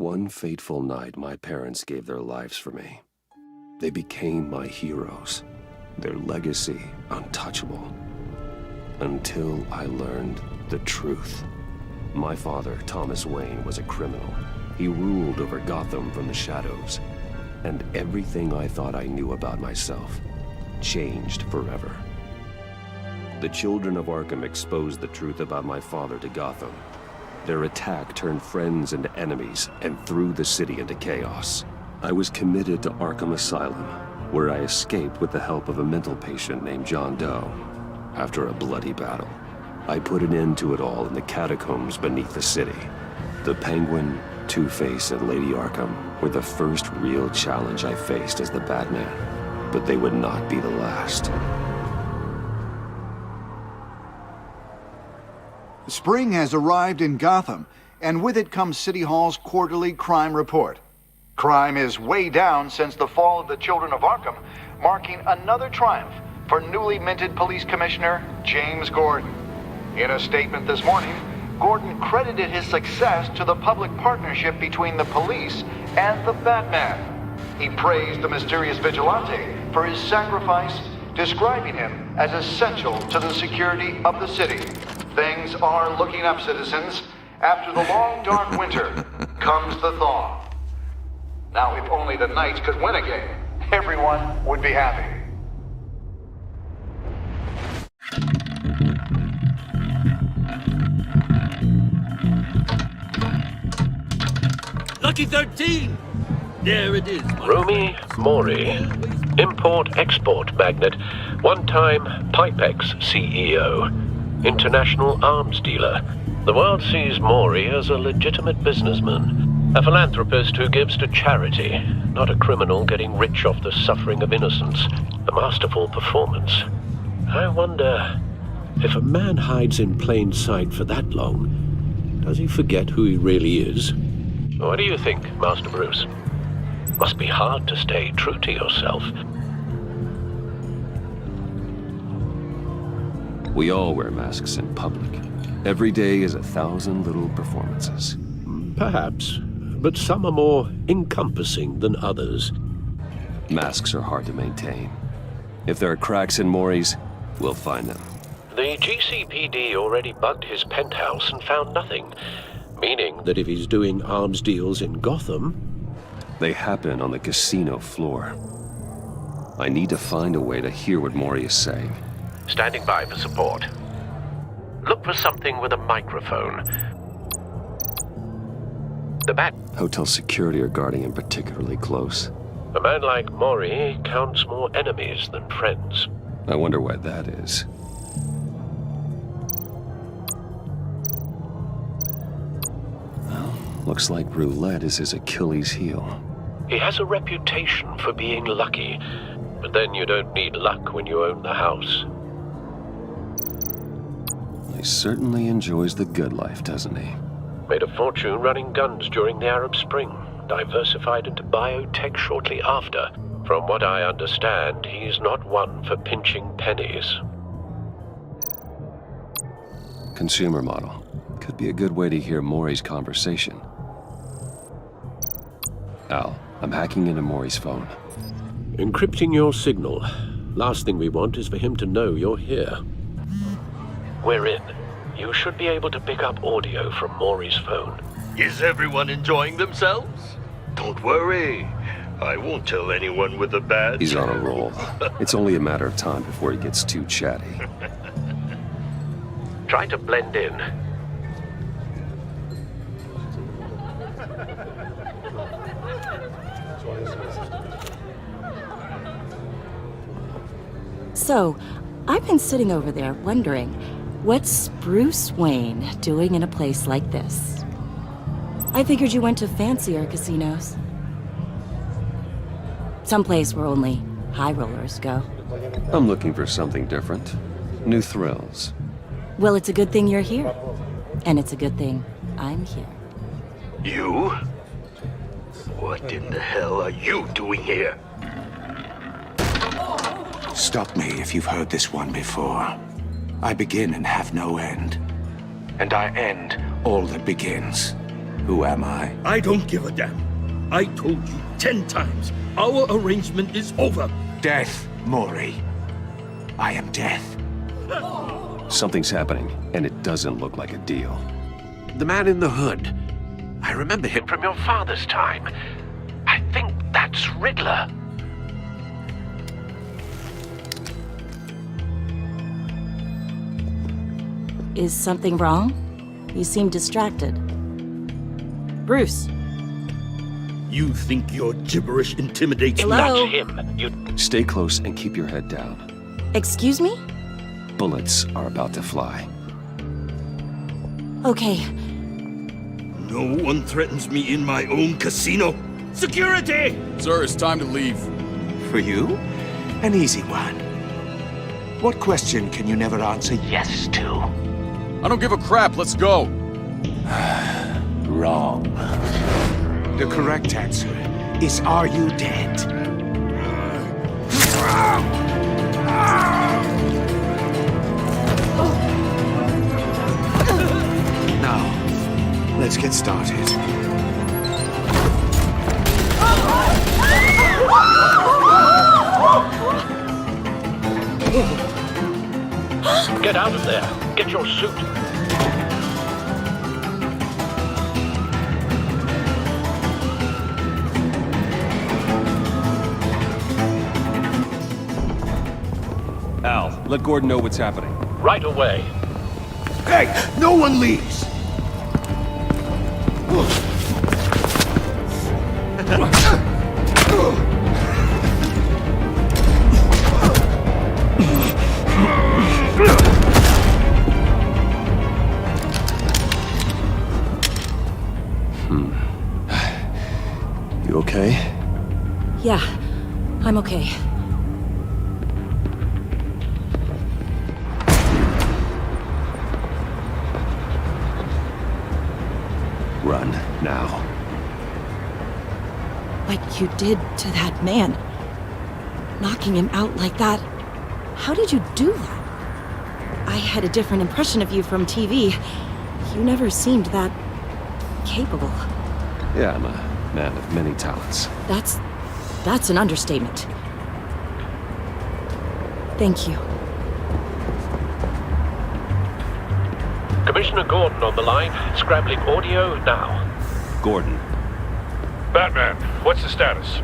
One fateful night, my parents gave their lives for me. They became my heroes, their legacy untouchable. Until I learned the truth. My father, Thomas Wayne, was a criminal. He ruled over Gotham from the shadows. And everything I thought I knew about myself changed forever. The children of Arkham exposed the truth about my father to Gotham. Their attack turned friends into enemies and threw the city into chaos. I was committed to Arkham Asylum, where I escaped with the help of a mental patient named John Doe. After a bloody battle, I put an end to it all in the catacombs beneath the city. The Penguin, Two-Face, and Lady Arkham were the first real challenge I faced as the Batman, but they would not be the last. Spring has arrived in Gotham, and with it comes City Hall's quarterly crime report. Crime is way down since the fall of the Children of Arkham, marking another triumph for newly minted Police Commissioner James Gordon. In a statement this morning, Gordon credited his success to the public partnership between the police and the Batman. He praised the mysterious vigilante for his sacrifice, describing him as essential to the security of the city. Things are looking up, citizens. After the long, dark winter comes the thaw. Now, if only the Knights could win again, everyone would be happy. Lucky 13! There it is. Romy Mori, import-export magnate, one-time Pipex CEO, international arms dealer. The world sees Mori as a legitimate businessman, a philanthropist who gives to charity, not a criminal getting rich off the suffering of innocence. A masterful performance. I wonder, if a man hides in plain sight for that long, does he forget who he really is? What do you think, Master Bruce? Must be hard to stay true to yourself. We all wear masks in public. Every day is 1,000 little performances. Perhaps, but some are more encompassing than others. Masks are hard to maintain. If there are cracks in Mori's, we'll find them. The GCPD already bugged his penthouse and found nothing, meaning that if he's doing arms deals in Gotham... They happen on the casino floor. I need to find a way to hear what Mori is saying. Standing by for support. Look for something with a microphone. The Bat... Hotel security are guarding him particularly close. A man like Mori counts more enemies than friends. I wonder why that is. Well, looks like roulette is his Achilles heel. He has a reputation for being lucky, but then you don't need luck when you own the house. He certainly enjoys the good life, doesn't he? Made a fortune running guns during the Arab Spring, diversified into biotech shortly after. From what I understand, he's not one for pinching pennies. Consumer model. Could be a good way to hear Mori's conversation. Al, I'm hacking into Mori's phone. Encrypting your signal. Last thing we want is for him to know you're here. We're in. You should be able to pick up audio from Mori's phone. Is everyone enjoying themselves? Don't worry. I won't tell anyone with a badge. He's on a roll. It's only a matter of time before he gets too chatty. Try to blend in. So, I've been sitting over there wondering, what's Bruce Wayne doing in a place like this? I figured you went to fancier casinos. Someplace where only high rollers go. I'm looking for something different. New thrills. Well, it's a good thing you're here. And it's a good thing I'm here. You? What in the hell are you doing here? Stop me if you've heard this one before. I begin and have no end. And I end all that begins. Who am I? I don't give a damn. I told you 10 times. Our arrangement is over. Death, Mori. I am death. Something's happening, and it doesn't look like a deal. The man in the hood. I remember him from your father's time. I think that's Riddler. Is something wrong? You seem distracted. Bruce. You think your gibberish intimidates me? Hello? That's him. You... Stay close and keep your head down. Excuse me? Bullets are about to fly. Okay. No one threatens me in my own casino. Security! Sir, it's time to leave. For you? An easy one. What question can you never answer yes to? I don't give a crap, let's go. Wrong. The correct answer is, are you dead? Now, let's get started. Get out of there. Get your suit. Al, let Gordon know what's happening. Right away. Hey, no one leaves! You okay? Yeah, I'm okay. Run, now. What you did to that man. Knocking him out like that. How did you do that? I had a different impression of you from TV. You never seemed that capable. Yeah, I'm a man of many talents. That's an understatement. Thank you. Commissioner Gordon on the line. Scrambling audio now. Gordon. Batman, what's the status?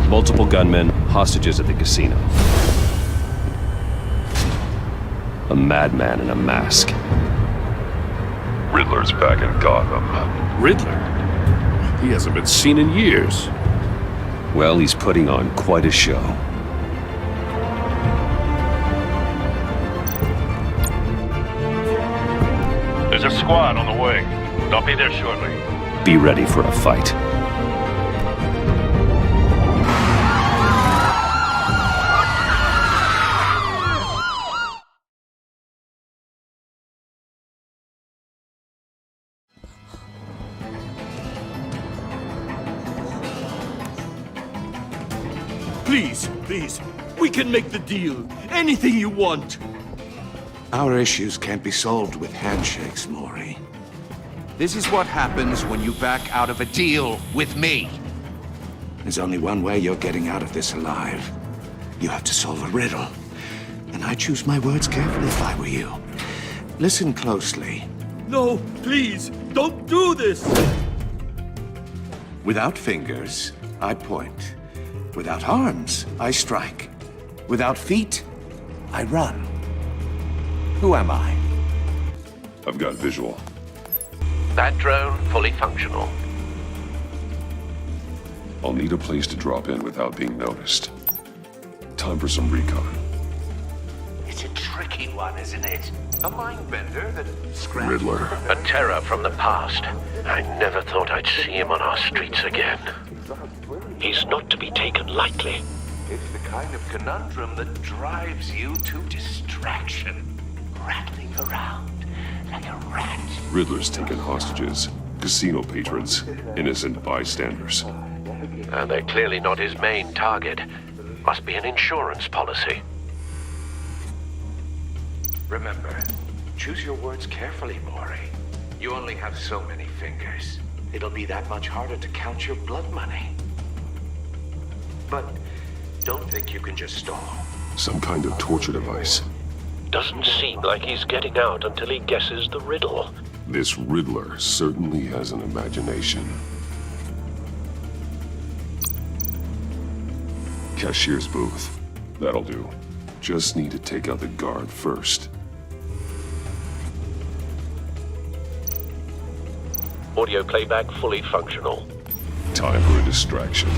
Multiple gunmen, hostages at the casino. A madman in a mask. Riddler's back in Gotham. Riddler? He hasn't been seen in years. Well, he's putting on quite a show. There's a squad on the way. They'll be there shortly. Be ready for a fight. Please, we can make the deal. Anything you want. Our issues can't be solved with handshakes, Mori. This is what happens when you back out of a deal with me. There's only one way you're getting out of this alive. You have to solve a riddle. And I choose my words carefully if I were you. Listen closely. No, please, don't do this. Without fingers, I point. Without arms, I strike. Without feet, I run. Who am I? I've got visual. That drone fully functional. I'll need a place to drop in without being noticed. Time for some recon. It's a tricky one, isn't it? A mind bender that Riddler. A terror from the past. I never thought I'd see him on our streets again. He's not to be taken lightly. It's the kind of conundrum that drives you to distraction. Rattling around like a rat. Riddler's taken hostages. Casino patrons. Innocent bystanders. And they're clearly not his main target. Must be an insurance policy. Remember, choose your words carefully, Mori. You only have so many fingers. It'll be that much harder to count your blood money. But don't think you can just stall. Some kind of torture device. Doesn't seem like he's getting out until he guesses the riddle. This Riddler certainly has an imagination. Cashier's booth. That'll do. Just need to take out the guard first. Audio playback fully functional. Time for a distraction.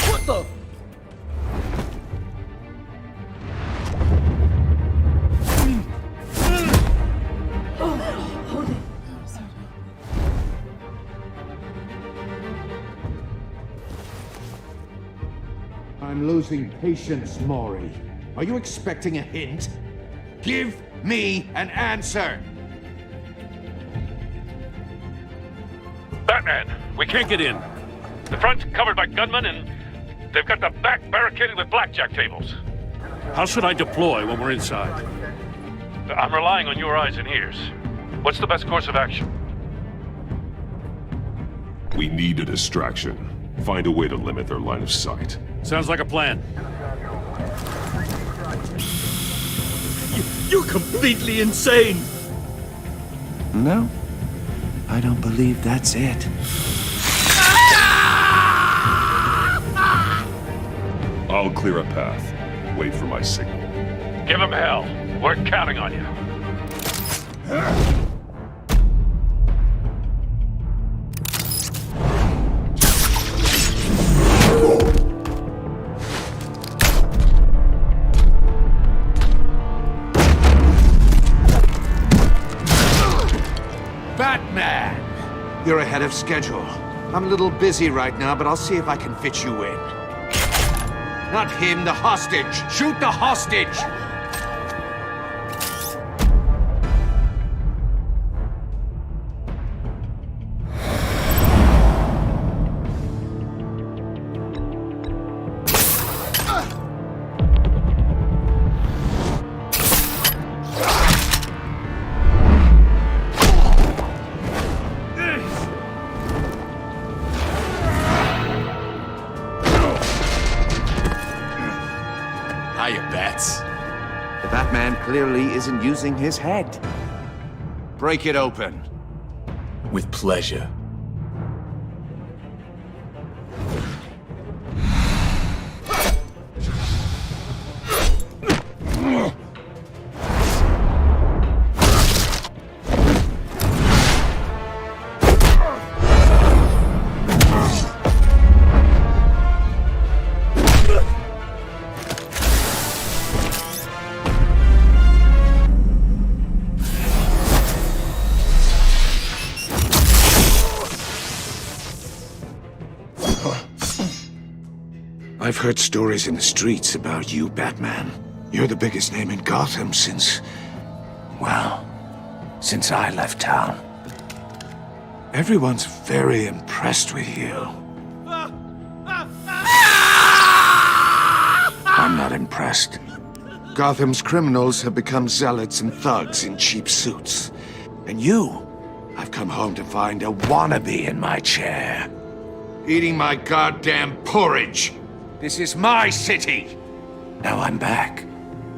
What the? I'm losing patience, Mori. Are you expecting a hint? Give me an answer! Batman, we can't get in. The front's covered by gunmen, and they've got the back barricaded with blackjack tables. How should I deploy when we're inside? I'm relying on your eyes and ears. What's the best course of action? We need a distraction. Find a way to limit their line of sight. Sounds like a plan. You're completely insane! No, I don't believe that's it. I'll clear a path. Wait for my signal. Give him hell. We're counting on you. Batman! You're ahead of schedule. I'm a little busy right now, but I'll see if I can fit you in. Not him, the hostage! Shoot the hostage! Hiya, Bats. The Batman clearly isn't using his head. Break it open. With pleasure. I've heard stories in the streets about you, Batman. You're the biggest name in Gotham since... well, since I left town. Everyone's very impressed with you. I'm not impressed. Gotham's criminals have become zealots and thugs in cheap suits. And you, I've come home to find a wannabe in my chair. Eating my goddamn porridge. This is my city! Now I'm back,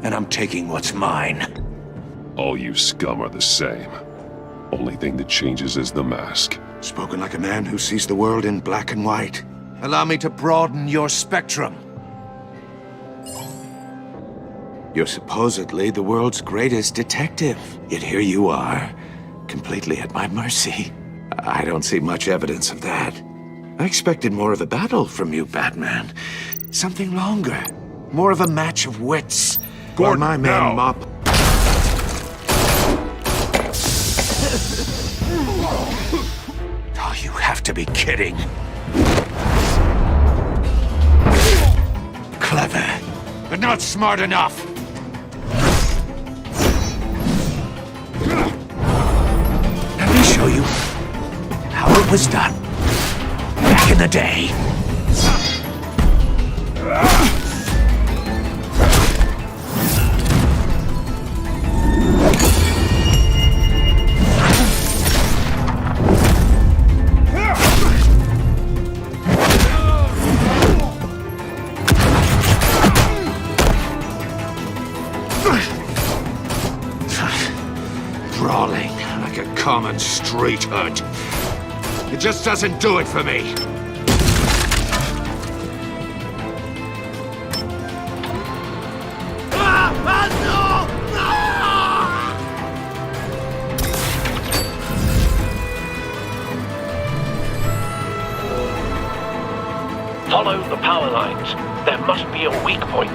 and I'm taking what's mine. All you scum are the same. Only thing that changes is the mask. Spoken like a man who sees the world in black and white. Allow me to broaden your spectrum. You're supposedly the world's greatest detective. Yet here you are, completely at my mercy. I don't see much evidence of that. I expected more of a battle from you, Batman. Something longer. More of a match of wits. While my men mop... Oh, you have to be kidding. Clever, but not smart enough. Let me show you how it was done. back in the day. Brawling like a common street hood. It just doesn't do it for me. Follow the power lines. There must be a weak point.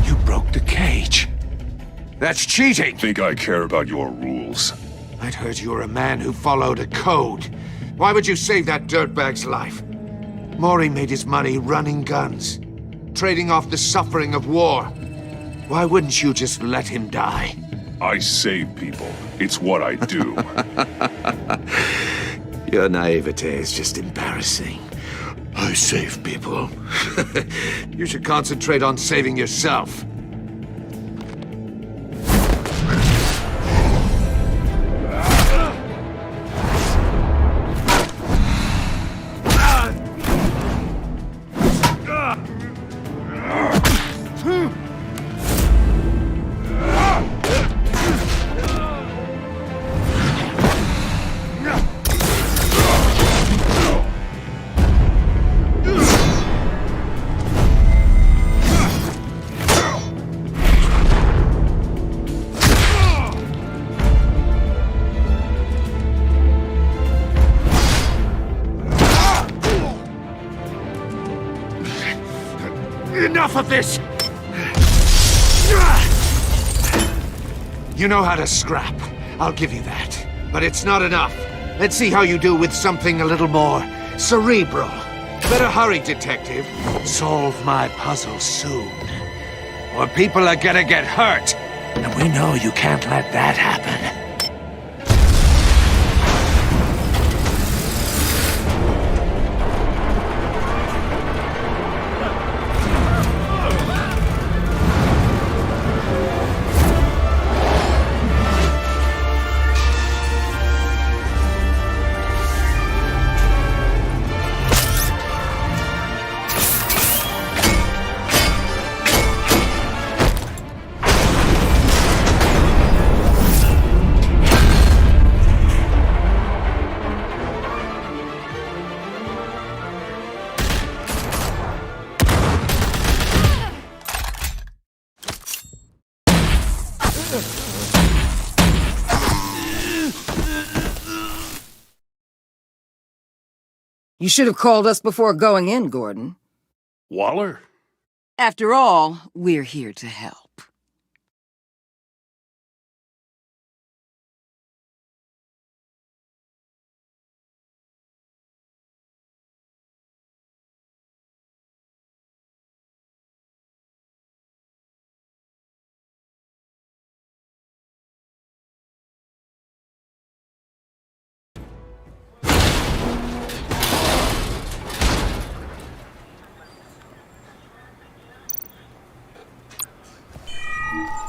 You broke the cage. That's cheating! Think I care about your rules? I'd heard you were a man who followed a code. Why would you save that dirtbag's life? Mori made his money running guns, trading off the suffering of war. Why wouldn't you just let him die? I save people. It's what I do. Your naivete is just embarrassing. I save people. You should concentrate on saving yourself. Enough of this! You know how to scrap. I'll give you that. But it's not enough. Let's see how you do with something a little more cerebral. Better hurry, detective. Solve my puzzle soon. Or people are gonna get hurt. And we know you can't let that happen. You should have called us before going in, Gordon. Waller? After all, we're here to help.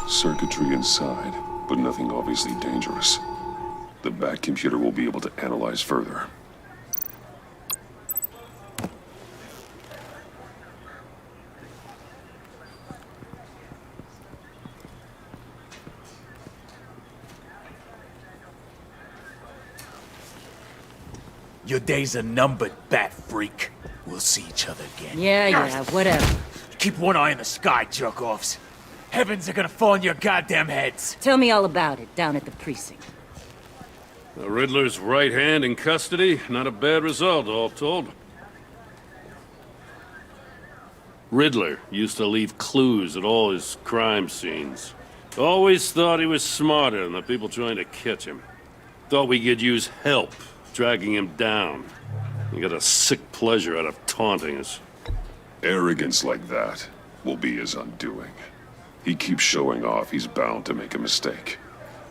Circuitry inside, but nothing obviously dangerous. The back computer will be able to analyze further. Your days are numbered, bat freak. We'll see each other again. Yeah, whatever. Keep one eye in the sky, jerk-offs. Heavens are gonna fall on your goddamn heads. Tell me all about it down at the precinct. The Riddler's right hand in custody. Not a bad result, all told. Riddler used to leave clues at all his crime scenes. Always thought he was smarter than the people trying to catch him. Thought we could use help, dragging him down. He got a sick pleasure out of taunting us. Arrogance like that will be his undoing. He keeps showing off, he's bound to make a mistake.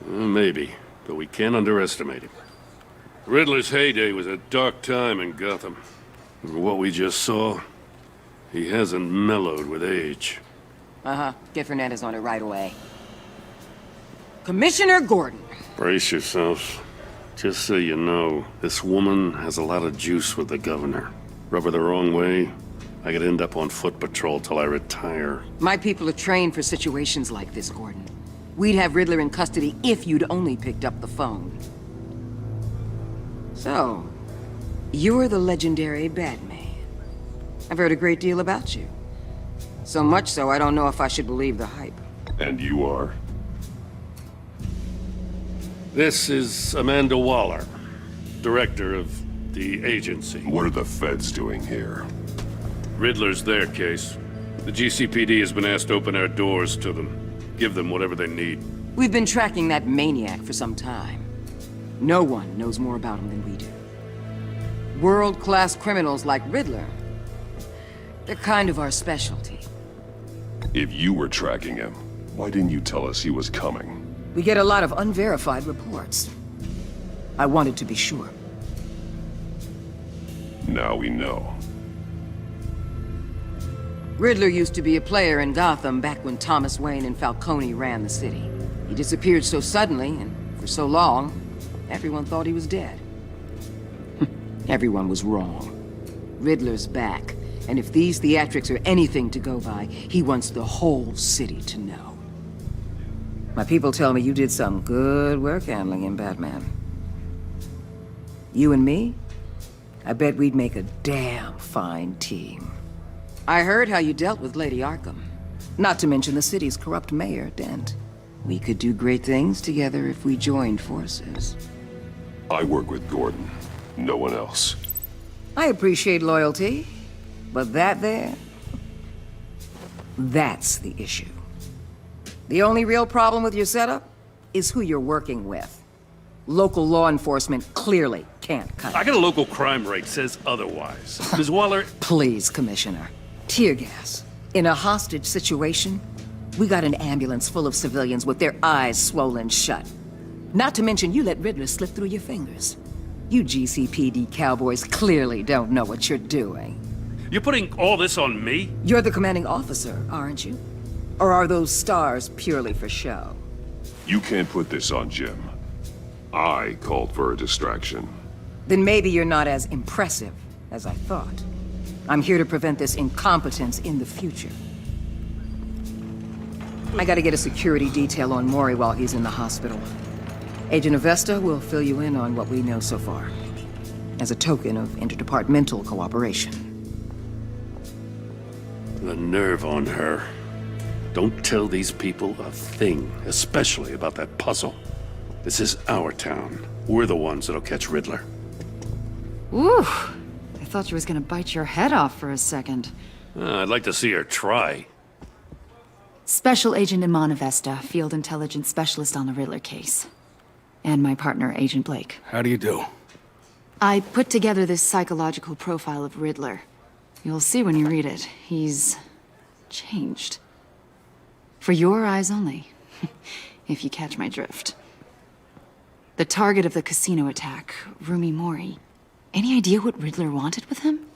Maybe, but we can't underestimate him. Riddler's heyday was a dark time in Gotham. For what we just saw, he hasn't mellowed with age. Uh-huh. Get Fernandez on it right away. Commissioner Gordon. Brace yourselves. Just so you know, this woman has a lot of juice with the governor. Rub her the wrong way, I could end up on foot patrol till I retire. My people are trained for situations like this, Gordon. We'd have Riddler in custody if you'd only picked up the phone. So, you're the legendary Batman. I've heard a great deal about you. So much so, I don't know if I should believe the hype. And you are? This is Amanda Waller, director of the agency. What are the feds doing here? Riddler's their case. The GCPD has been asked to open our doors to them. Give them whatever they need. We've been tracking that maniac for some time. No one knows more about him than we do. World-class criminals like Riddler, they're kind of our specialty. If you were tracking him, why didn't you tell us he was coming? We get a lot of unverified reports. I wanted to be sure. Now we know. Riddler used to be a player in Gotham back when Thomas Wayne and Falcone ran the city. He disappeared so suddenly and for so long, everyone thought he was dead. Everyone was wrong. Riddler's back, and if these theatrics are anything to go by, he wants the whole city to know. My people tell me you did some good work handling him, Batman. You and me? I bet we'd make a damn fine team. I heard how you dealt with Lady Arkham. Not to mention the city's corrupt mayor, Dent. We could do great things together if we joined forces. I work with Gordon. No one else. I appreciate loyalty, but that there... that's the issue. The only real problem with your setup is who you're working with. Local law enforcement clearly can't cut it. I got a local crime rate says otherwise. Ms. Waller... Please, Commissioner. Tear gas. In a hostage situation, we got an ambulance full of civilians with their eyes swollen shut. Not to mention you let Riddler slip through your fingers. You GCPD cowboys clearly don't know what you're doing. You're putting all this on me? You're the commanding officer, aren't you? Or are those stars purely for show? You can't put this on Jim. I called for a distraction. Then maybe you're not as impressive as I thought. I'm here to prevent this incompetence in the future. I gotta get a security detail on Mori while he's in the hospital. Agent Avesta will fill you in on what we know so far, as a token of interdepartmental cooperation. The nerve on her. Don't tell these people a thing, especially about that puzzle. This is our town. We're the ones that'll catch Riddler. Ooh, I thought you was gonna bite your head off for a second. I'd like to see her try. Special Agent Iman Avesta, Field Intelligence Specialist on the Riddler case. And my partner, Agent Blake. How do you do? I put together this psychological profile of Riddler. You'll see when you read it. He's... changed. For your eyes only, if you catch my drift. The target of the casino attack, Rumi Mori. Any idea what Riddler wanted with him?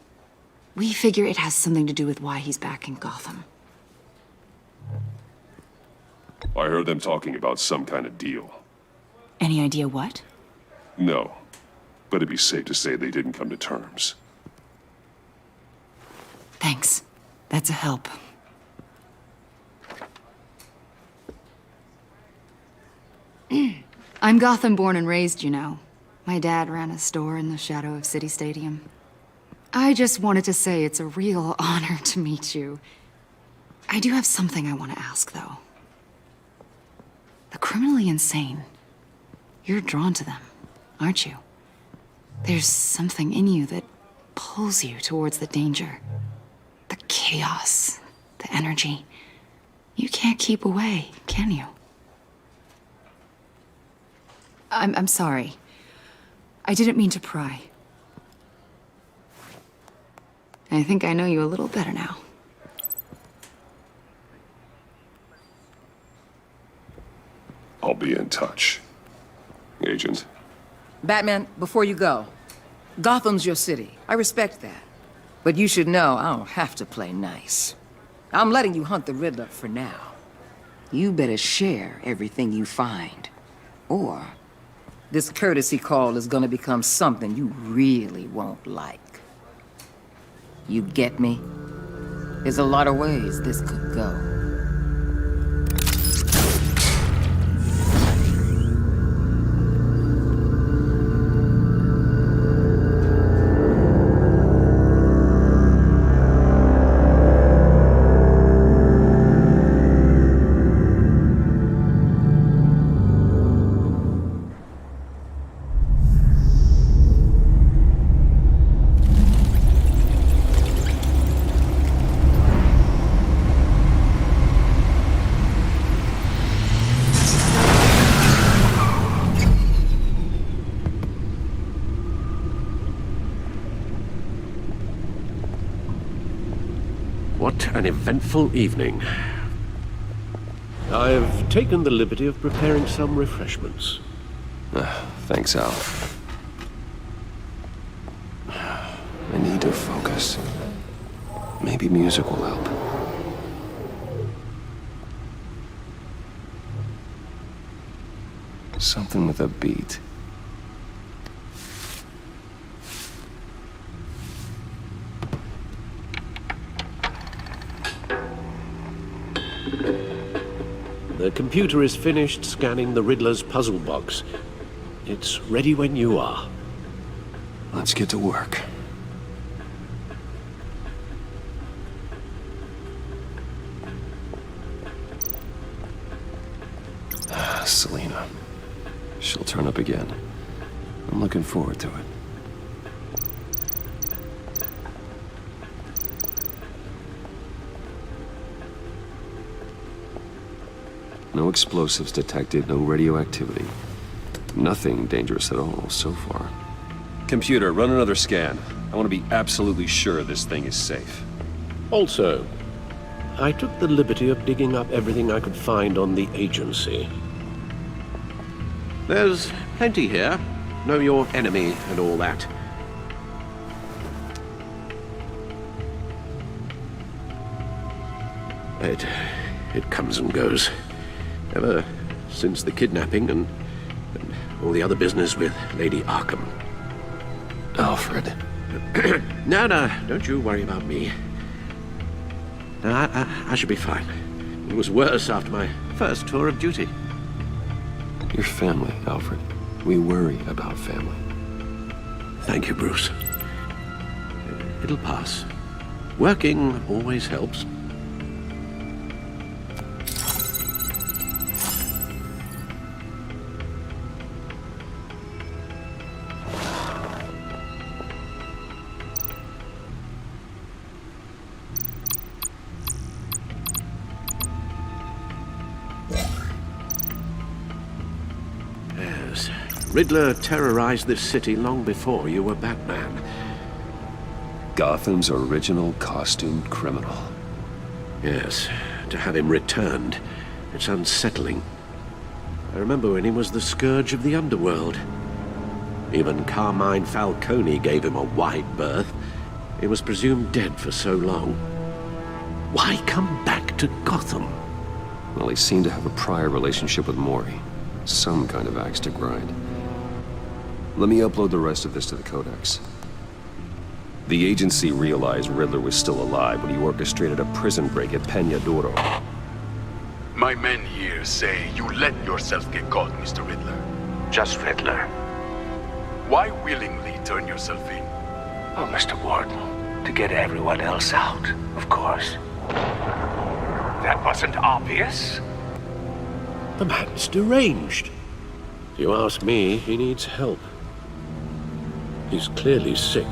We figure it has something to do with why he's back in Gotham. I heard them talking about some kind of deal. Any idea what? No, but it'd be safe to say they didn't come to terms. Thanks. That's a help. I'm Gotham born and raised, you know. My dad ran a store in the shadow of City Stadium. I just wanted to say it's a real honor to meet you. I do have something I want to ask, though. The criminally insane. You're drawn to them, aren't you? There's something in you that pulls you towards the danger. The chaos, the energy. You can't keep away, can you? I'm sorry. I didn't mean to pry. I think I know you a little better now. I'll be in touch. Agent. Batman, before you go, Gotham's your city. I respect that. But you should know I don't have to play nice. I'm letting you hunt the Riddler for now. You better share everything you find. Or this courtesy call is gonna become something you really won't like. You get me? There's a lot of ways this could go. What an eventful evening. I've taken the liberty of preparing some refreshments. Thanks, Al. I need to focus. Maybe music will help. Something with a beat. The computer is finished scanning the Riddler's puzzle box. It's ready when you are. Let's get to work. Selina. She'll turn up again. I'm looking forward to it. No explosives detected, no radioactivity. Nothing dangerous at all so far. Computer, run another scan. I want to be absolutely sure this thing is safe. Also, I took the liberty of digging up everything I could find on the agency. There's plenty here. Know your enemy and all that. It comes and goes. Ever since the kidnapping and all the other business with Lady Arkham. Alfred. No, don't you worry about me. No, I should be fine. It was worse after my first tour of duty. Your family, Alfred. We worry about family. Thank you, Bruce. It'll pass. Working always helps. Riddler terrorized this city long before you were Batman. Gotham's original costumed criminal. Yes, to have him returned, it's unsettling. I remember when he was the scourge of the underworld. Even Carmine Falcone gave him a wide berth. He was presumed dead for so long. Why come back to Gotham? Well, he seemed to have a prior relationship with Mori. Some kind of axe to grind. Let me upload the rest of this to the Codex. The agency realized Riddler was still alive when he orchestrated a prison break at Peña Duro. My men here say you let yourself get caught, Mr. Riddler. Just Riddler. Why willingly turn yourself in? Oh, Mr. Warden, to get everyone else out, of course. That wasn't obvious. The man's deranged. If you ask me, he needs help. He's clearly sick.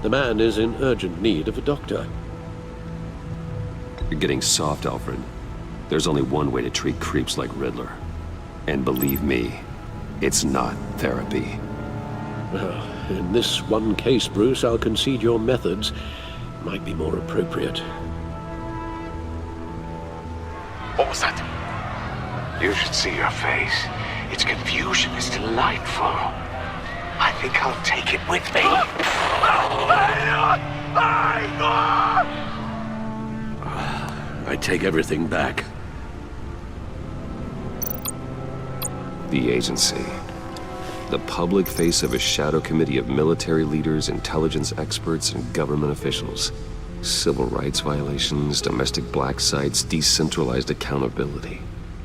The man is in urgent need of a doctor. You're getting soft, Alfred. There's only one way to treat creeps like Riddler. And believe me, It's not therapy. Well, in this one case, Bruce, I'll concede your methods might be more appropriate. What was that? You should see your face. Its confusion is delightful. I think I'll take it with me. I take everything back. The agency. The public face of a shadow committee of military leaders, intelligence experts, and government officials. Civil rights violations, domestic black sites, decentralized accountability.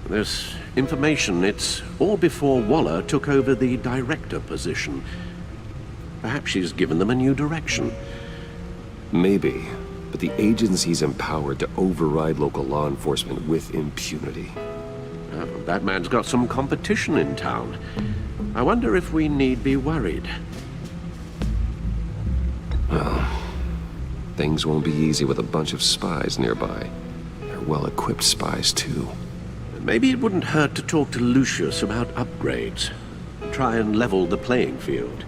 This information, it's all before Waller took over the director position. Perhaps she's given them a new direction. Maybe, but the agency's empowered to override local law enforcement with impunity. That man's got some competition in town. I wonder if we need be worried. Well, things won't be easy with a bunch of spies nearby. They're well-equipped spies, too. Maybe it wouldn't hurt to talk to Lucius about upgrades. Try and level the playing field.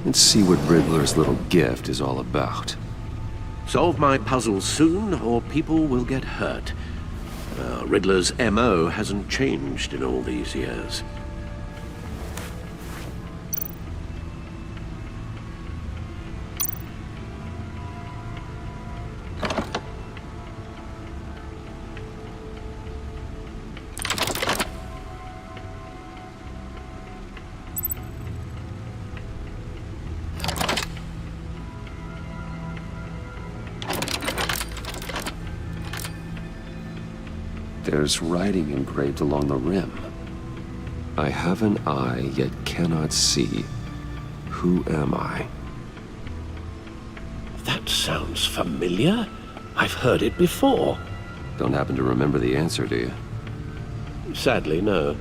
Let's see what Riddler's little gift is all about. Solve my puzzle soon, or people will get hurt. Riddler's MO hasn't changed in all these years. There's writing engraved along the rim. I have an eye, yet cannot see. Who am I? That sounds familiar. I've heard it before. Don't happen to remember the answer, do you? Sadly, no.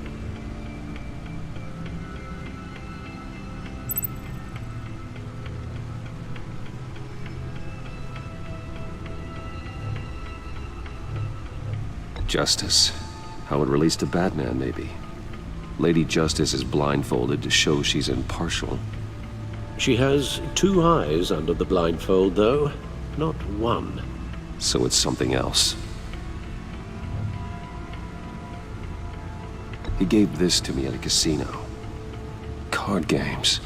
Justice. How it relates to Batman, maybe. Lady Justice is blindfolded to show she's impartial. She has two eyes under the blindfold, though, not one. So it's something else. He gave this to me at a casino. Card games.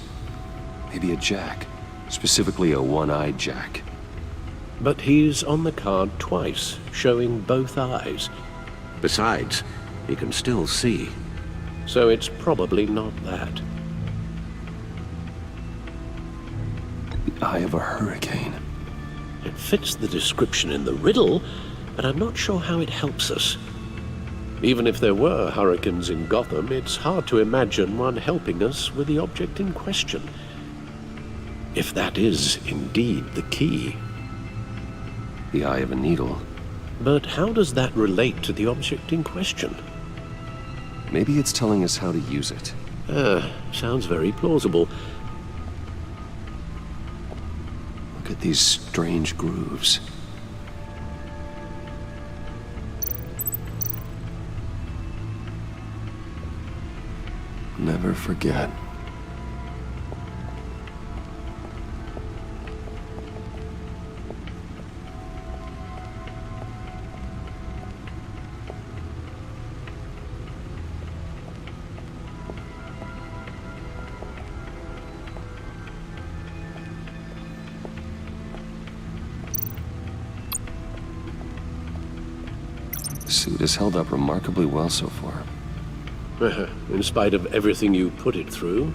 Maybe a jack. Specifically a one-eyed jack. But he's on the card twice, showing both eyes. Besides, he can still see. So it's probably not that. The eye of a hurricane. It fits the description in the riddle, but I'm not sure how it helps us. Even if there were hurricanes in Gotham, it's hard to imagine one helping us with the object in question. If that is indeed the key. The eye of a needle. But how does that relate to the object in question? Maybe it's telling us how to use it. Sounds very plausible. Look at these strange grooves. Never forget. The suit has held up remarkably well so far. In spite of everything you put it through.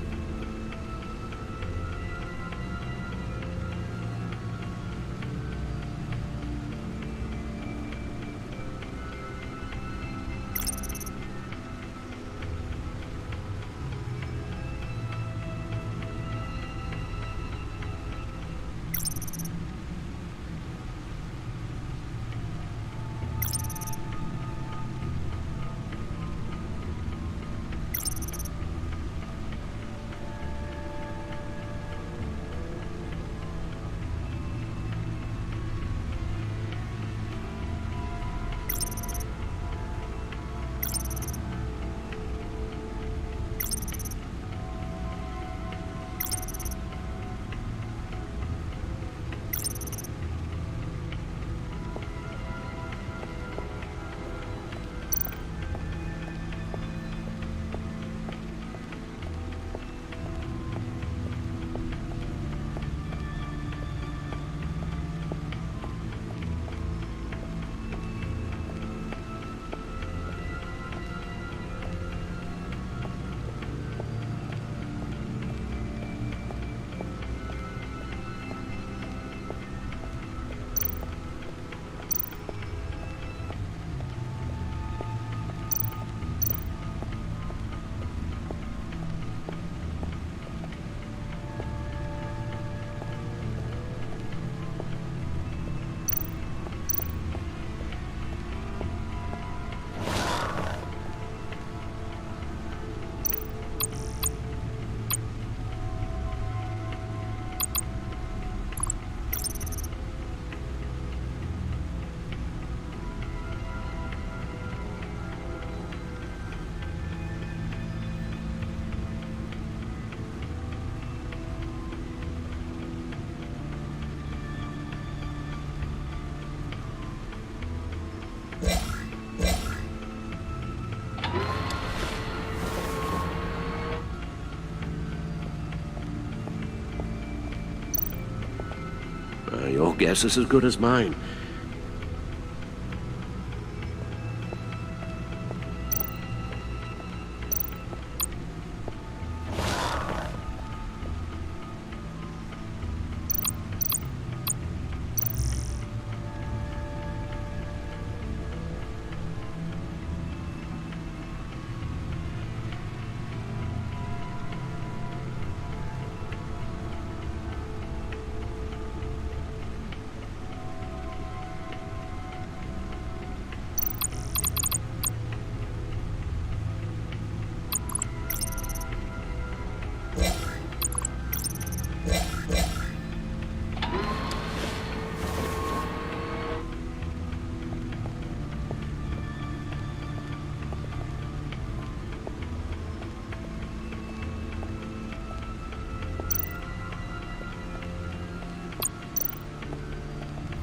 Your guess is as good as mine.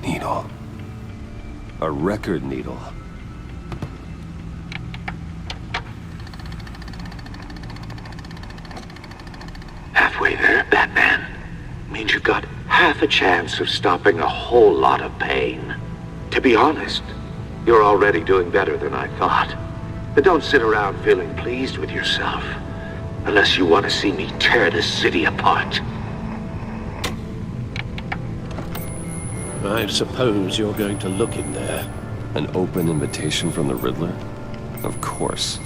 Needle. A record needle. Halfway there, Batman. Means you've got half a chance of stopping a whole lot of pain. To be honest, you're already doing better than I thought. But don't sit around feeling pleased with yourself. Unless you want to see me tear this city apart. I suppose you're going to look in there. An open invitation from the Riddler? Of course.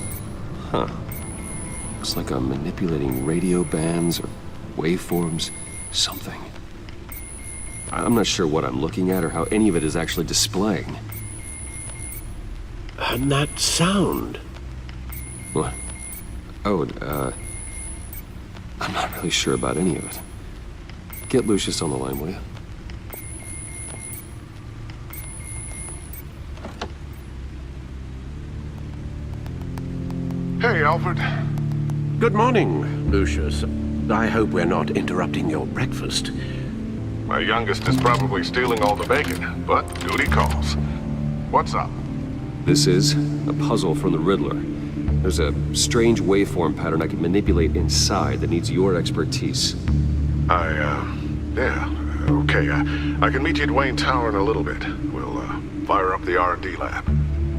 Huh. Looks like I'm manipulating radio bands or waveforms. Something. I'm not sure what I'm looking at or how any of it is actually displaying. And that sound? What? Oh, I'm not really sure about any of it. Get Lucius on the line, will you? Hey, Alfred. Good morning, Lucius. I hope we're not interrupting your breakfast. My youngest is probably stealing all the bacon, but duty calls. What's up? This is a puzzle from the Riddler. There's a strange waveform pattern I can manipulate inside that needs your expertise. Yeah, okay. I can meet you at Wayne Tower in a little bit. We'll, fire up the R&D lab.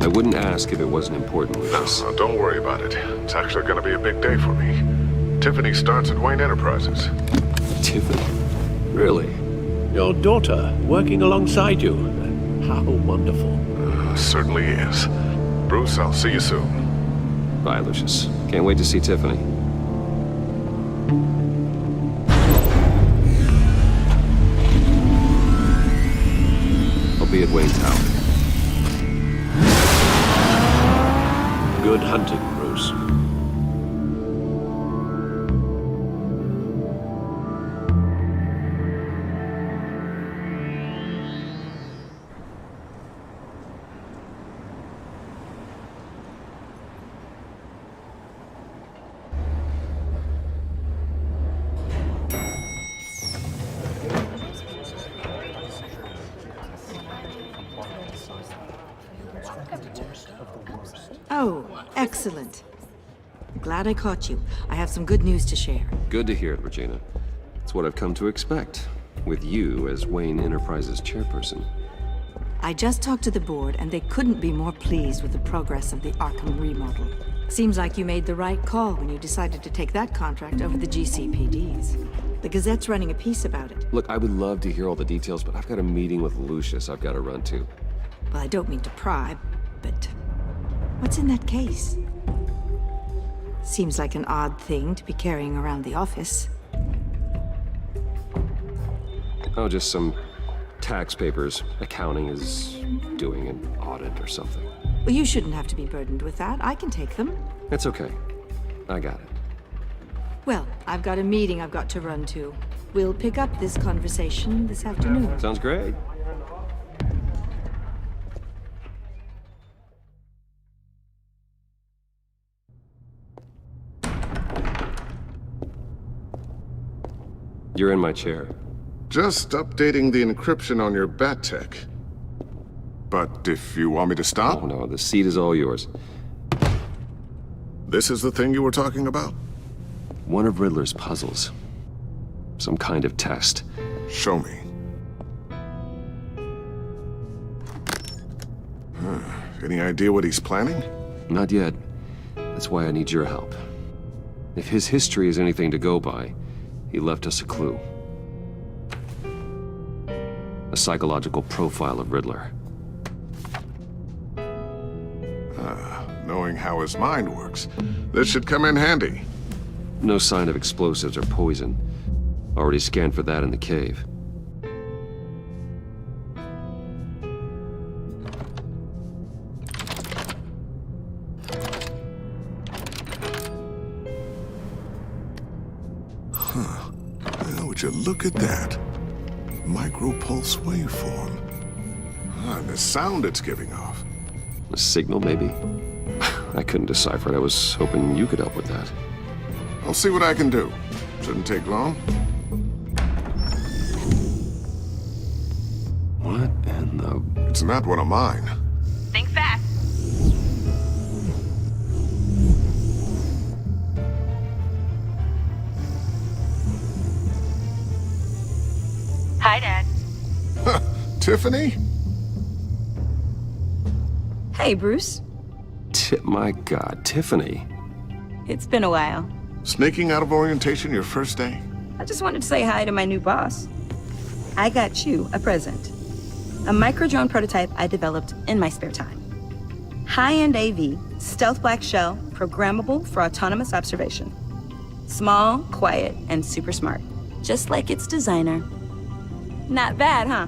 I wouldn't ask if it wasn't important, Lucius. No, don't worry about it. It's actually gonna be a big day for me. Tiffany starts at Wayne Enterprises. Tiffany? Really? Your daughter, working alongside you. How wonderful. Certainly is. Bruce, I'll see you soon. Bye, Lucius. Can't wait to see Tiffany. I'll be at Wayne Tower. Good hunting, Bruce. Oh, excellent. Glad I caught you. I have some good news to share. Good to hear it, Regina. It's what I've come to expect, with you as Wayne Enterprises chairperson. I just talked to the board, and they couldn't be more pleased with the progress of the Arkham remodel. Seems like you made the right call when you decided to take that contract over the GCPD's. The Gazette's running a piece about it. Look, I would love to hear all the details, but I've got a meeting with Lucius I've got to run to. Well, I don't mean to pry, but what's in that case? Seems like an odd thing to be carrying around the office. Oh, just some tax papers. Accounting is doing an audit or something. Well, you shouldn't have to be burdened with that. I can take them. It's okay. I got it. Well, I've got a meeting I've got to run to. We'll pick up this conversation this afternoon. Sounds great. You're in my chair. Just updating the encryption on your Bat-Tech. But if you want me to stop? Oh, no, the seat is all yours. This is the thing you were talking about? One of Riddler's puzzles. Some kind of test. Show me. Any idea what he's planning? Not yet. That's why I need your help. If his history is anything to go by, he left us a clue. A psychological profile of Riddler. Knowing how his mind works, this should come in handy. No sign of explosives or poison. Already scanned for that in the cave. Huh. Well, would you look at that? Micropulse waveform. And the sound it's giving off. A signal, maybe? I couldn't decipher it. I was hoping you could help with that. I'll see what I can do. Shouldn't take long. What in the... It's not one of mine. Think fast. Hi, Dad. Tiffany? Hey, Bruce. My God, Tiffany. It's been a while. Sneaking out of orientation your first day? I just wanted to say hi to my new boss. I got you a present. A micro-drone prototype I developed in my spare time. High-end AV, stealth black shell, programmable for autonomous observation. Small, quiet, and super smart. Just like its designer. Not bad, huh?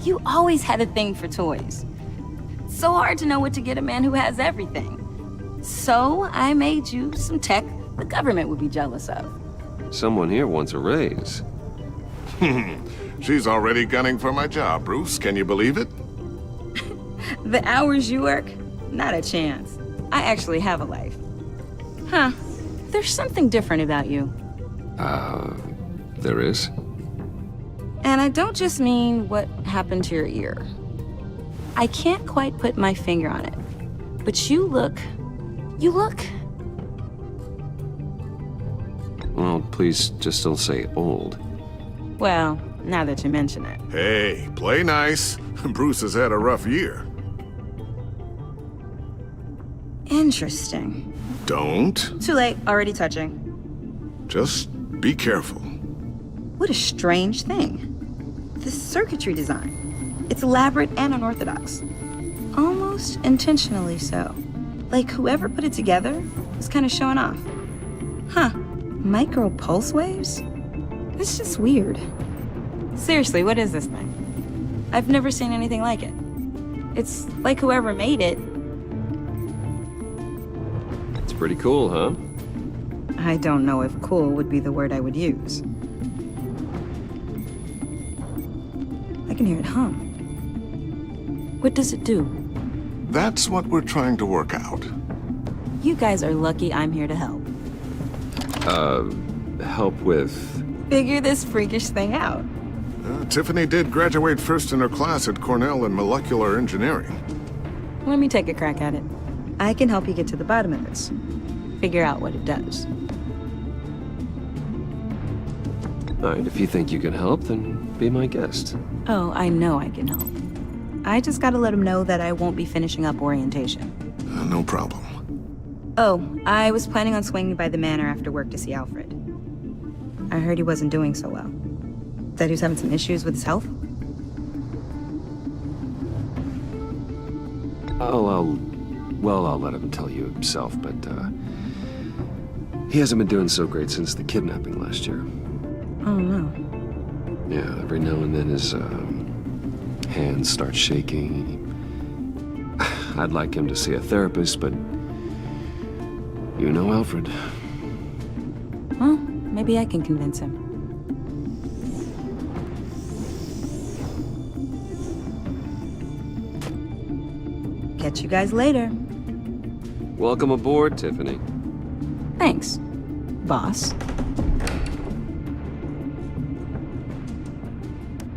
You always had a thing for toys. So hard to know what to get a man who has everything. So I made you some tech the government would be jealous of. Someone here wants a raise. She's already gunning for my job, Bruce. Can you believe it? The hours you work? Not a chance. I actually have a life. Huh. There's something different about you. There is? And I don't just mean what happened to your ear. I can't quite put my finger on it. But you look... Well, please just don't say old. Well, now that you mention it. Hey, play nice. Bruce has had a rough year. Interesting. Don't. Too late, already touching. Just be careful. What a strange thing. This circuitry design. It's elaborate and unorthodox. Almost intentionally so. Like whoever put it together was kind of showing off. Huh. Micro pulse waves? It's just weird. Seriously, what is this thing? I've never seen anything like it. It's like whoever made it. It's pretty cool, huh? I don't know if cool would be the word I would use. I can hear it hum. What does it do? That's what we're trying to work out. You guys are lucky I'm here to help. Help with... Figure this freakish thing out. Tiffany did graduate first in her class at Cornell in molecular engineering. Let me take a crack at it. I can help you get to the bottom of this. Figure out what it does. All right, if you think you can help, then be my guest. Oh, I know I can help. I just gotta let him know that I won't be finishing up orientation. No problem. Oh, I was planning on swinging by the manor after work to see Alfred. I heard he wasn't doing so well. That he was having some issues with his health? I'll let him tell you himself, but, he hasn't been doing so great since the kidnapping last year. Oh, no. Yeah, every now and then his, hands start shaking. I'd like him to see a therapist, but you know Alfred. Well, maybe I can convince him. Catch you guys later. Welcome aboard, Tiffany. Thanks, boss.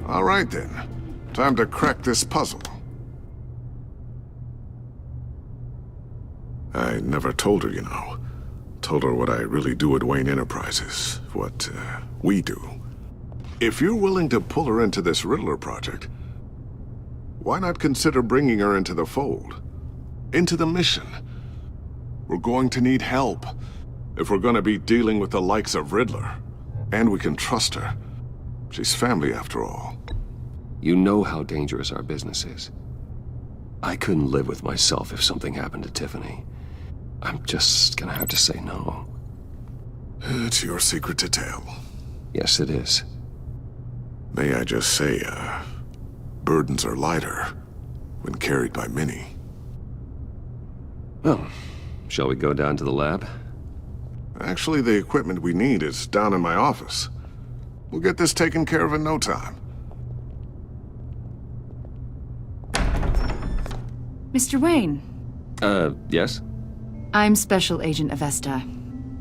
All right, then. Time to crack this puzzle. I never told her, you know. Told her what I really do at Wayne Enterprises. What, we do. If you're willing to pull her into this Riddler project, Why not consider bringing her into the fold? Into the mission? We're going to need help if we're going to be dealing with the likes of Riddler. And we can trust her. She's family after all. You know how dangerous our business is. I couldn't live with myself if something happened to Tiffany. I'm just gonna have to say no. It's your secret to tell. Yes, it is. May I just say, burdens are lighter when carried by many. Well, shall we go down to the lab? Actually, the equipment we need is down in my office. We'll get this taken care of in no time. Mr. Wayne. Yes? I'm Special Agent Avesta.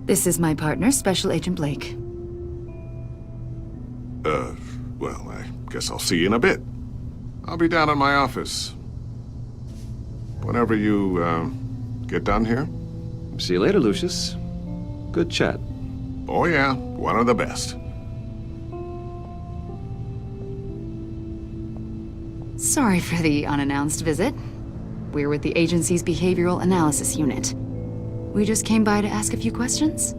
This is my partner, Special Agent Blake. Well, I guess I'll see you in a bit. I'll be down in my office. Whenever you, get done here. See you later, Lucius. Good chat. Oh yeah, one of the best. Sorry for the unannounced visit. We're with the agency's Behavioral Analysis Unit. We just came by to ask a few questions.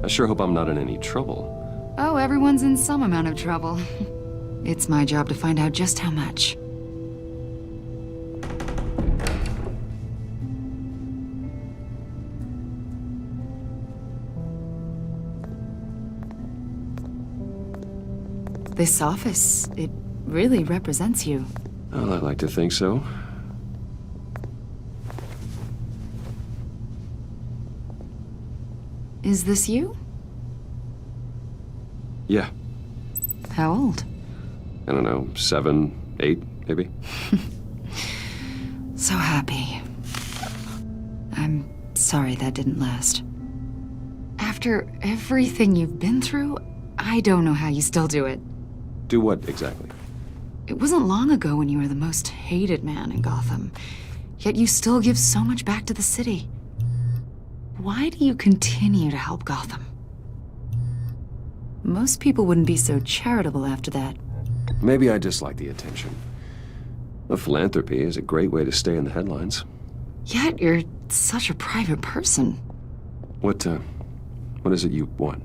I sure hope I'm not in any trouble. Oh, everyone's in some amount of trouble. It's my job to find out just how much. This office, it really represents you. Well, I'd like to think so. Is this you? Yeah. How old? I don't know, 7, 8, maybe? So happy. I'm sorry that didn't last. After everything you've been through, I don't know how you still do it. Do what, exactly? It wasn't long ago when you were the most hated man in Gotham, yet you still give so much back to the city. Why do you continue to help Gotham? Most people wouldn't be so charitable after that. Maybe I just like the attention. A philanthropy is a great way to stay in the headlines. Yet you're such a private person. What is it you want?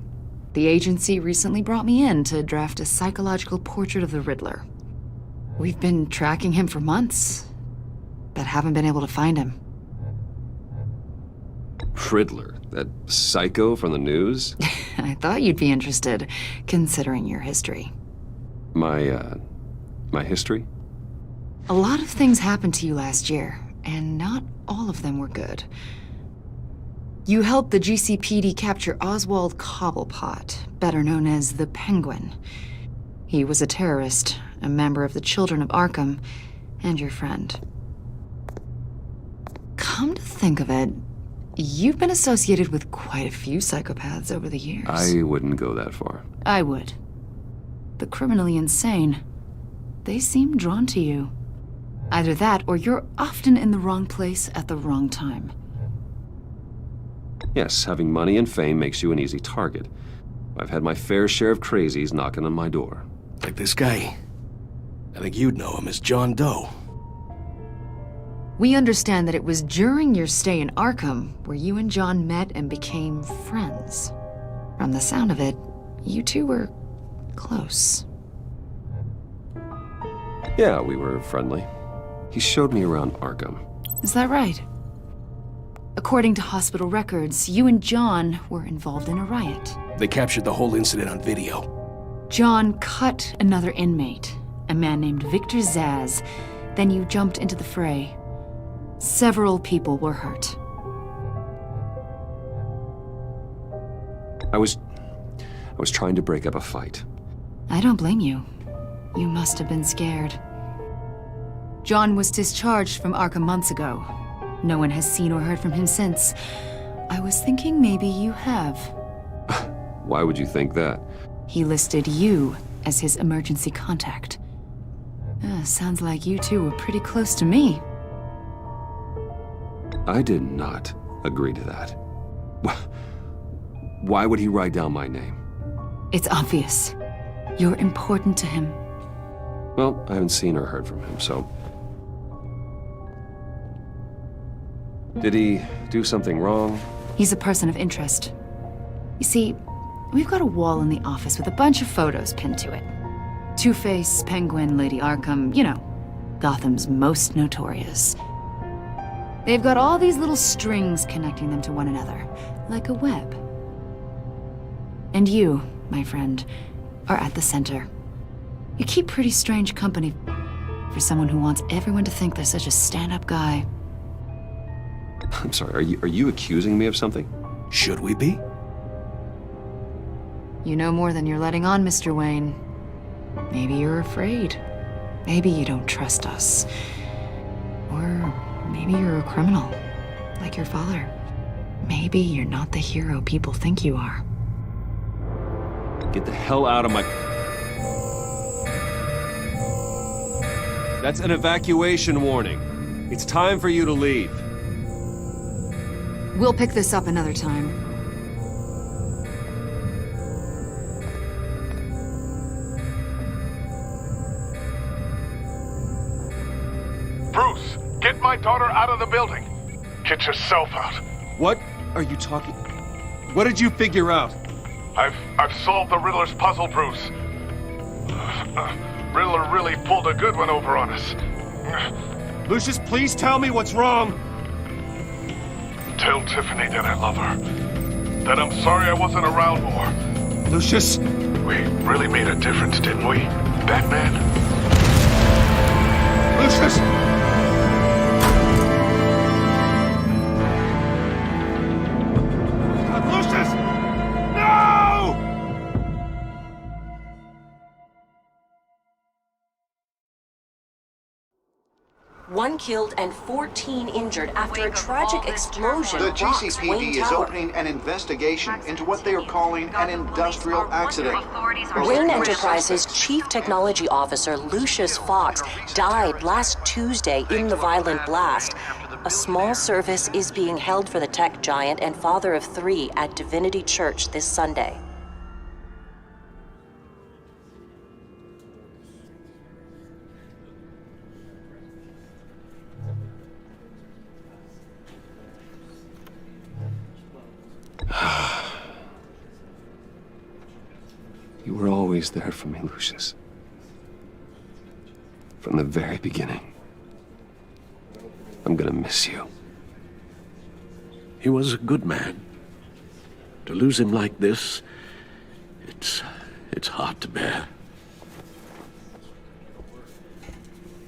The agency recently brought me in to draft a psychological portrait of the Riddler. We've been tracking him for months, but haven't been able to find him. Riddler? That psycho from the news? I thought you'd be interested, considering your history. My history? A lot of things happened to you last year, and not all of them were good. You helped the GCPD capture Oswald Cobblepot, better known as the Penguin. He was a terrorist, a member of the Children of Arkham, and your friend. Come to think of it, you've been associated with quite a few psychopaths over the years. I wouldn't go that far. I would. The criminally insane. They seem drawn to you. Either that, or you're often in the wrong place at the wrong time. Yes, having money and fame makes you an easy target. I've had my fair share of crazies knocking on my door. Like this guy. I think you'd know him as John Doe. We understand that it was during your stay in Arkham where you and John met and became friends. From the sound of it, you two were close. Yeah, we were friendly. He showed me around Arkham. Is that right? According to hospital records, you and John were involved in a riot. They captured the whole incident on video. John cut another inmate, a man named Victor Zsasz. Then you jumped into the fray. Several people were hurt. I was trying to break up a fight. I don't blame you. You must have been scared. John was discharged from Arkham months ago. No one has seen or heard from him since. I was thinking maybe you have. Why would you think that? He listed you as his emergency contact. Sounds like you two were pretty close to me. I did not agree to that. Why would he write down my name? It's obvious. You're important to him. Well, I haven't seen or heard from him, so... Did he do something wrong? He's a person of interest. You see, we've got a wall in the office with a bunch of photos pinned to it. Two-Face, Penguin, Lady Arkham, you know, Gotham's most notorious. They've got all these little strings connecting them to one another, like a web. And you, my friend, are at the center. You keep pretty strange company for someone who wants everyone to think they're such a stand-up guy. I'm sorry, are you accusing me of something? Should we be? You know more than you're letting on, Mr. Wayne. Maybe you're afraid. Maybe you don't trust us. Or maybe you're a criminal, like your father. Maybe you're not the hero people think you are. Get the hell out of my... That's an evacuation warning. It's time for you to leave. We'll pick this up another time. Bruce, get my daughter out of the building. Get yourself out. What are you talking... What did you figure out? I've solved the Riddler's puzzle, Bruce. Riddler really pulled a good one over on us. Lucius, please tell me what's wrong. Tell Tiffany that I love her. That I'm sorry I wasn't around more. Lucius? We really made a difference, didn't we, Batman? Lucius! Lucius! No! One killed and 14 injured after a tragic explosion. The rocks GCPD Wayne is Tower. opening an investigation into what they are calling an industrial accident. Wayne Enterprises' Chief Technology Officer Lucius Fox died last Tuesday in the violent blast. A small service is being held for the tech giant and father of 3 at Divinity Church this Sunday. You were always there for me, Lucius. From the very beginning. I'm gonna miss you. He was a good man. To lose him like this, it's hard to bear.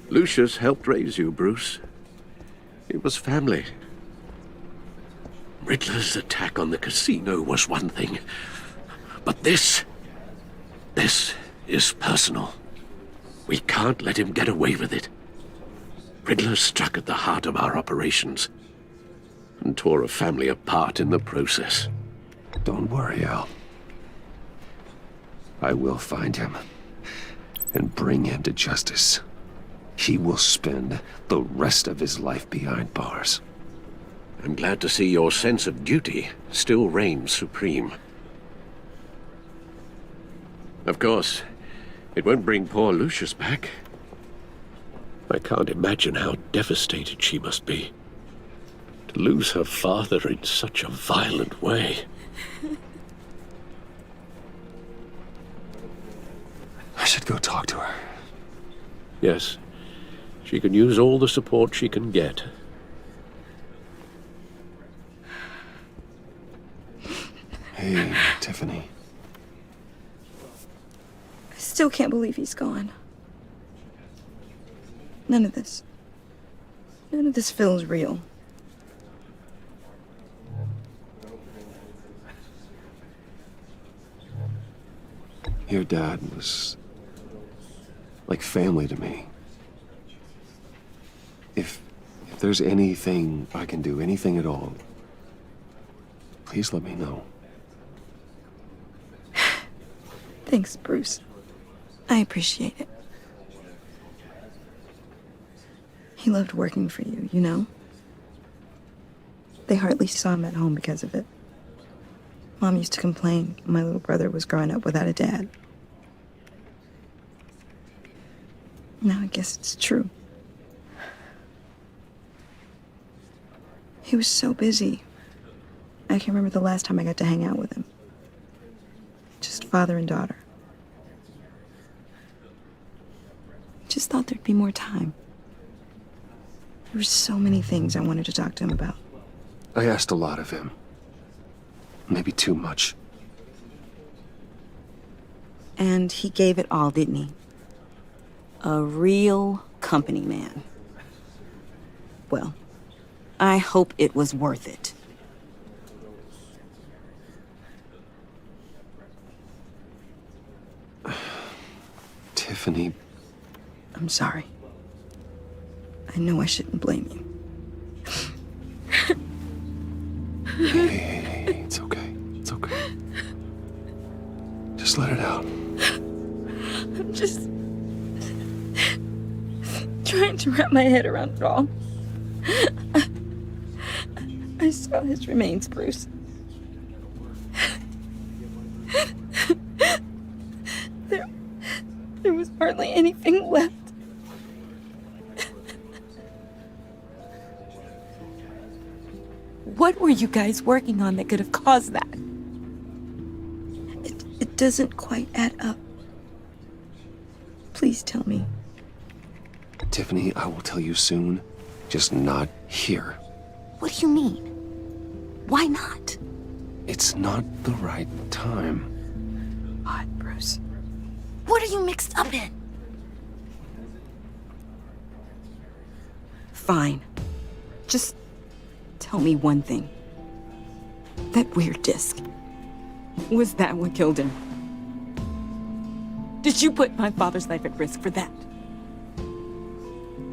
Lucius helped raise you, Bruce. It was family. Riddler's attack on the casino was one thing, but this is personal. We can't let him get away with it. Riddler struck at the heart of our operations and tore a family apart in the process. Don't worry, Al. I will find him and bring him to justice. He will spend the rest of his life behind bars. I'm glad to see your sense of duty still reigns supreme. Of course, it won't bring poor Lucius back. I can't imagine how devastated she must be. To lose her father in such a violent way. I should go talk to her. Yes, she can use all the support she can get. Hey, Tiffany. I still can't believe he's gone. None of this feels real. Your dad was like family to me. If there's anything I can do, anything at all, please let me know. Thanks, Bruce. I appreciate it. He loved working for you, you know? They hardly saw him at home because of it. Mom used to complain my little brother was growing up without a dad. Now I guess it's true. He was so busy. I can't remember the last time I got to hang out with him. Just father and daughter. Just thought there'd be more time. There were so many things I wanted to talk to him about. I asked a lot of him. Maybe too much. And he gave it all, didn't he? A real company man. Well, I hope it was worth it. Tiffany. I'm sorry. I know I shouldn't blame you. Hey, it's okay. It's okay. Just let it out. I'm just trying to wrap my head around it all. I saw his remains, Bruce. There was hardly anything left. What were you guys working on that could have caused that? It doesn't quite add up. Please tell me. Tiffany, I will tell you soon. Just not here. What do you mean? Why not? It's not the right time. What, Bruce? What are you mixed up in? Fine. Just tell me one thing. That weird disc. Was that what killed him? Did you put my father's life at risk for that?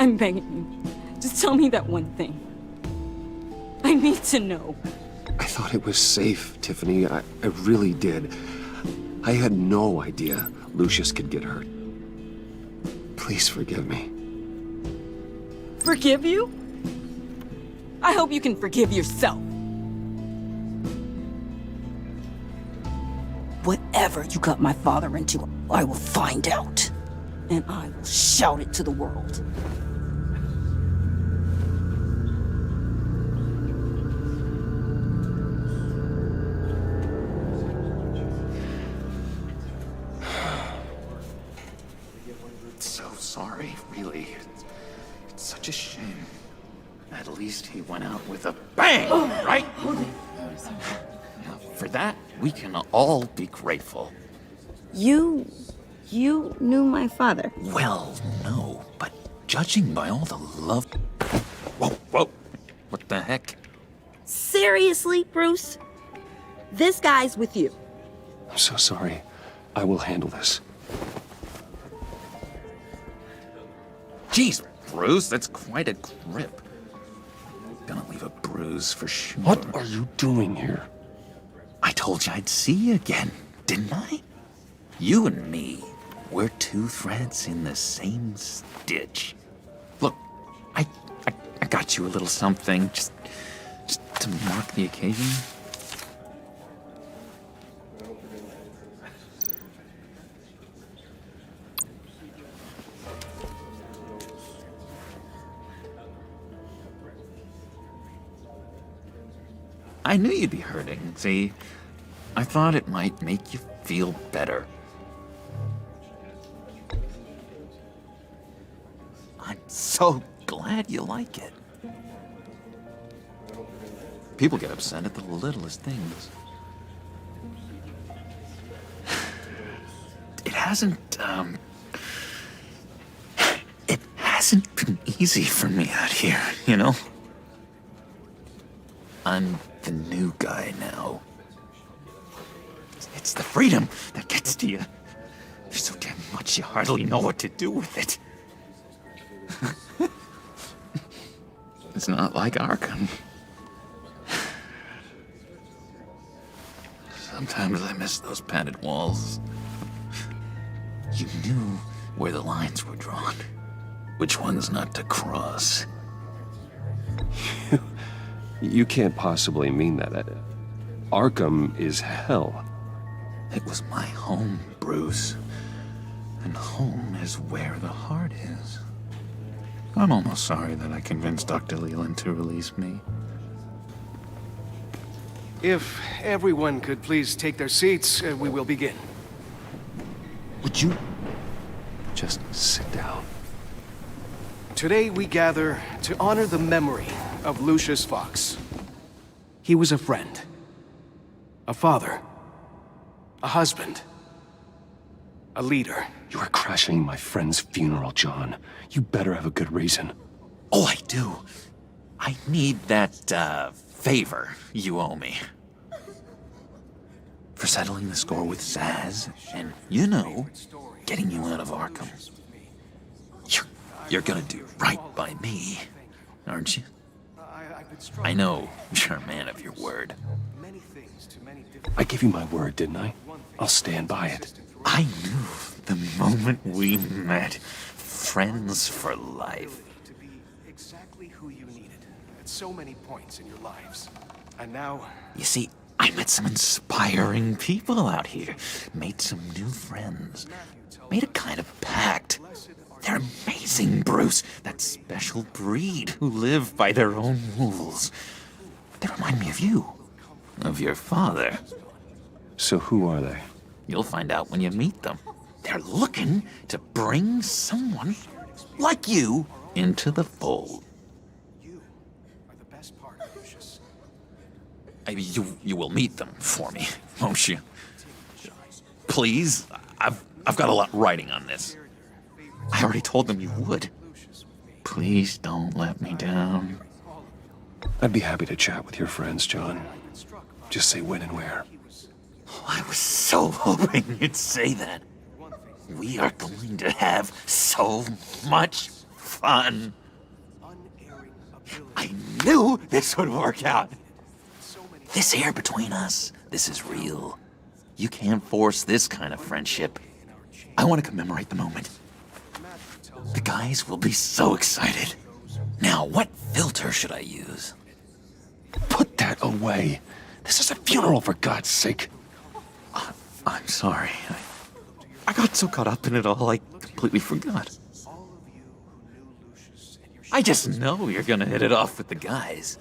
I'm begging you. Just tell me that one thing. I need to know. I thought it was safe, Tiffany. I really did. I had no idea Lucius could get hurt. Please forgive me. Forgive you? I hope you can forgive yourself. Whatever you got my father into, I will find out. And I will shout it to the world. So sorry, really. It's such a shame. At least he went out with a bang, right? Now, for that, we can all be grateful. You knew my father. Well, no, but judging by all the love... Whoa. What the heck? Seriously, Bruce? This guy's with you. I'm so sorry. I will handle this. Jeez, Bruce, that's quite a grip. Gonna leave a bruise for sure. What are you doing here? I told you I'd see you again, didn't I? You and me, we're two threads in the same stitch. Look, I got you a little something, just to mark the occasion. I knew you'd be hurting, see? I thought it might make you feel better. I'm so glad you like it. People get upset at the littlest things. It hasn't been easy for me out here, you know? I'm the new guy now. It's the freedom that gets to you. There's so damn much you hardly know what to do with it. It's not like Arkham. Sometimes I miss those padded walls. You knew where the lines were drawn. Which ones not to cross. You can't possibly mean that. Arkham is hell. It was my home, Bruce. And home is where the heart is. I'm almost sorry that I convinced Dr. Leland to release me. If everyone could please take their seats, we will begin. Would you just sit down? Today we gather to honor the memory of Lucius Fox. He was a friend, a father, a husband, a leader. You are crashing my friend's funeral, John. You better have a good reason. Oh, I do. I need that, favor you owe me. For settling the score with Zsasz, and, you know, getting you out of Arkham. You're gonna do right by me, aren't you? I know you're a man of your word. I gave you my word, didn't I? I'll stand by it. I knew the moment we met. Friends for life. To be exactly who you needed at so many points in your lives. And now... You see, I met some inspiring people out here. Made some new friends. Made a kind of pact. They're amazing, Bruce. That special breed who live by their own rules. They remind me of you. Of your father. So who are they? You'll find out when you meet them. They're looking to bring someone like you into the fold. You are the best part, Lucius. You will meet them for me, won't you? Please, I've got a lot riding on this. I already told them you would. Please don't let me down. I'd be happy to chat with your friends, John. Just say when and where. Oh, I was so hoping you'd say that. We are going to have so much fun. I knew this would work out. This here between us, this is real. You can't force this kind of friendship. I want to commemorate the moment. The guys will be so excited. Now, what filter should I use? Put that away. This is a funeral, for God's sake. I'm sorry. I got so caught up in it all, I completely forgot. I just know you're gonna hit it off with the guys.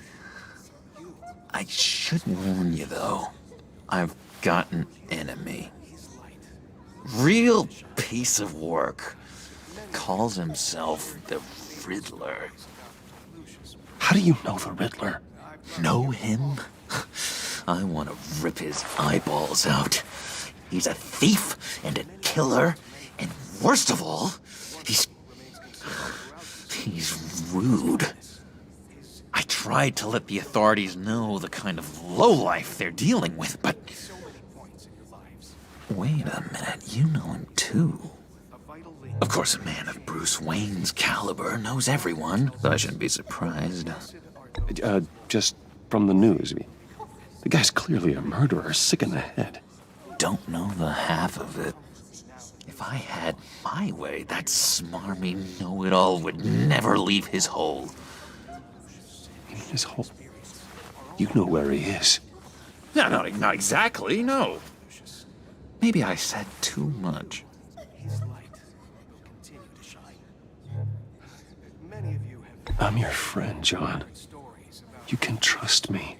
I should warn you, though. I've got an enemy. Real piece of work. Calls himself the Riddler. How do you know the Riddler? Know him? I want to rip his eyeballs out. He's a thief and a killer, and worst of all, he's rude. I tried to let the authorities know the kind of lowlife they're dealing with, but... Wait a minute, you know him too. Of course, a man of Bruce Wayne's caliber knows everyone, so I shouldn't be surprised. Just from the news. I mean, the guy's clearly a murderer, sick in the head. Don't know the half of it. If I had my way, that smarmy know-it-all would never leave his hole. His hole? You know where he is. No, not exactly, no. Maybe I said too much. I'm your friend, John. You can trust me.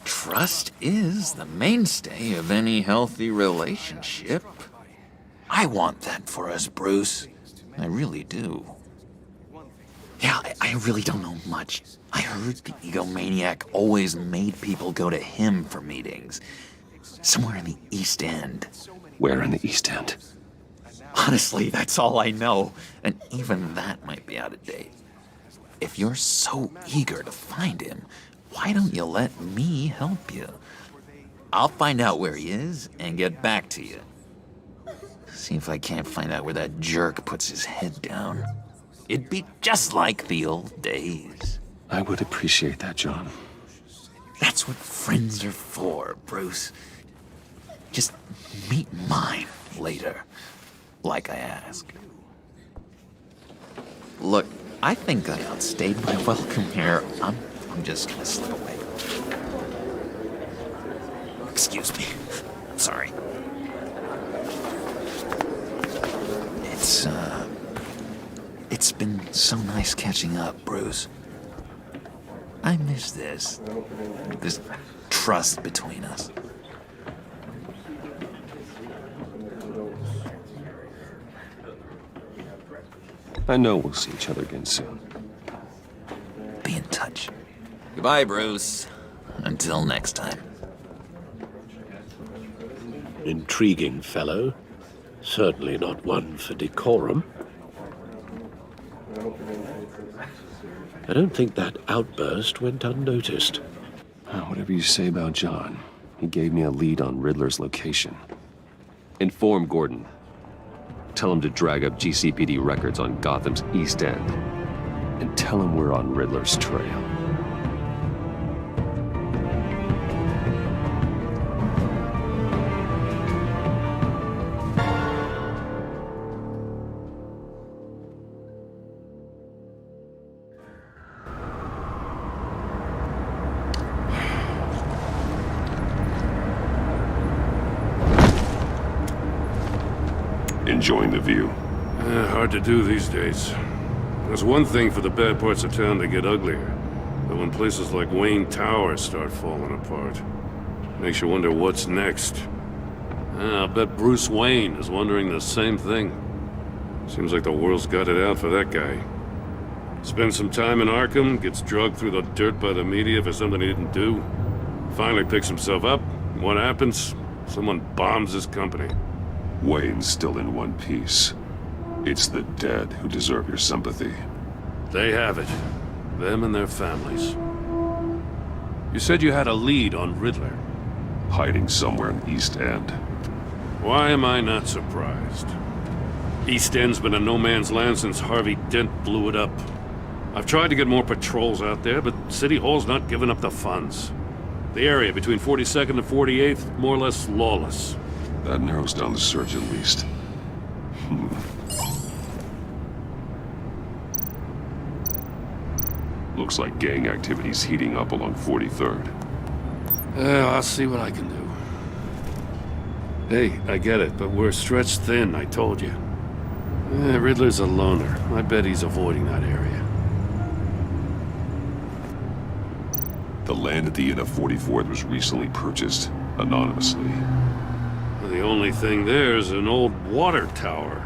Trust is the mainstay of any healthy relationship. I want that for us, Bruce. I really do. Yeah, I really don't know much. I heard the egomaniac always made people go to him for meetings. Somewhere in the East End. Where in the East End? Honestly, that's all I know. And even that might be out of date. If you're so eager to find him, why don't you let me help you? I'll find out where he is and get back to you. See if I can't find out where that jerk puts his head down. It'd be just like the old days. I would appreciate that, John. That's what friends are for, Bruce. Just meet mine later, like I asked. Look, I think I outstayed my welcome here. I'm just gonna slip away. Excuse me. Sorry. It's been so nice catching up, Bruce. I miss this trust between us. I know we'll see each other again soon. Be in touch. Goodbye, Bruce. Until next time. Intriguing fellow. Certainly not one for decorum. I don't think that outburst went unnoticed. Whatever you say about John, he gave me a lead on Riddler's location. Inform Gordon. Tell him to drag up GCPD records on Gotham's East End. And tell him we're on Riddler's trail. Enjoying the view. Hard to do these days. There's one thing for the bad parts of town to get uglier, but when places like Wayne Tower start falling apart, makes you wonder what's next. I'll bet Bruce Wayne is wondering the same thing. Seems like the world's got it out for that guy. Spends some time in Arkham, gets drugged through the dirt by the media for something he didn't do. Finally picks himself up. What happens? Someone bombs his company. Wayne's still in one piece. It's the dead who deserve your sympathy. They have it. Them and their families. You said you had a lead on Riddler. Hiding somewhere in East End. Why am I not surprised? East End's been a no-man's land since Harvey Dent blew it up. I've tried to get more patrols out there, but City Hall's not giving up the funds. The area between 42nd and 48th, more or less lawless. That narrows down the search at least. Looks like gang activity's heating up along 43rd. I'll see what I can do. Hey, I get it, but we're stretched thin, I told you. Riddler's a loner. I bet he's avoiding that area. The land at the end of 44th was recently purchased, anonymously. The only thing there is an old water tower.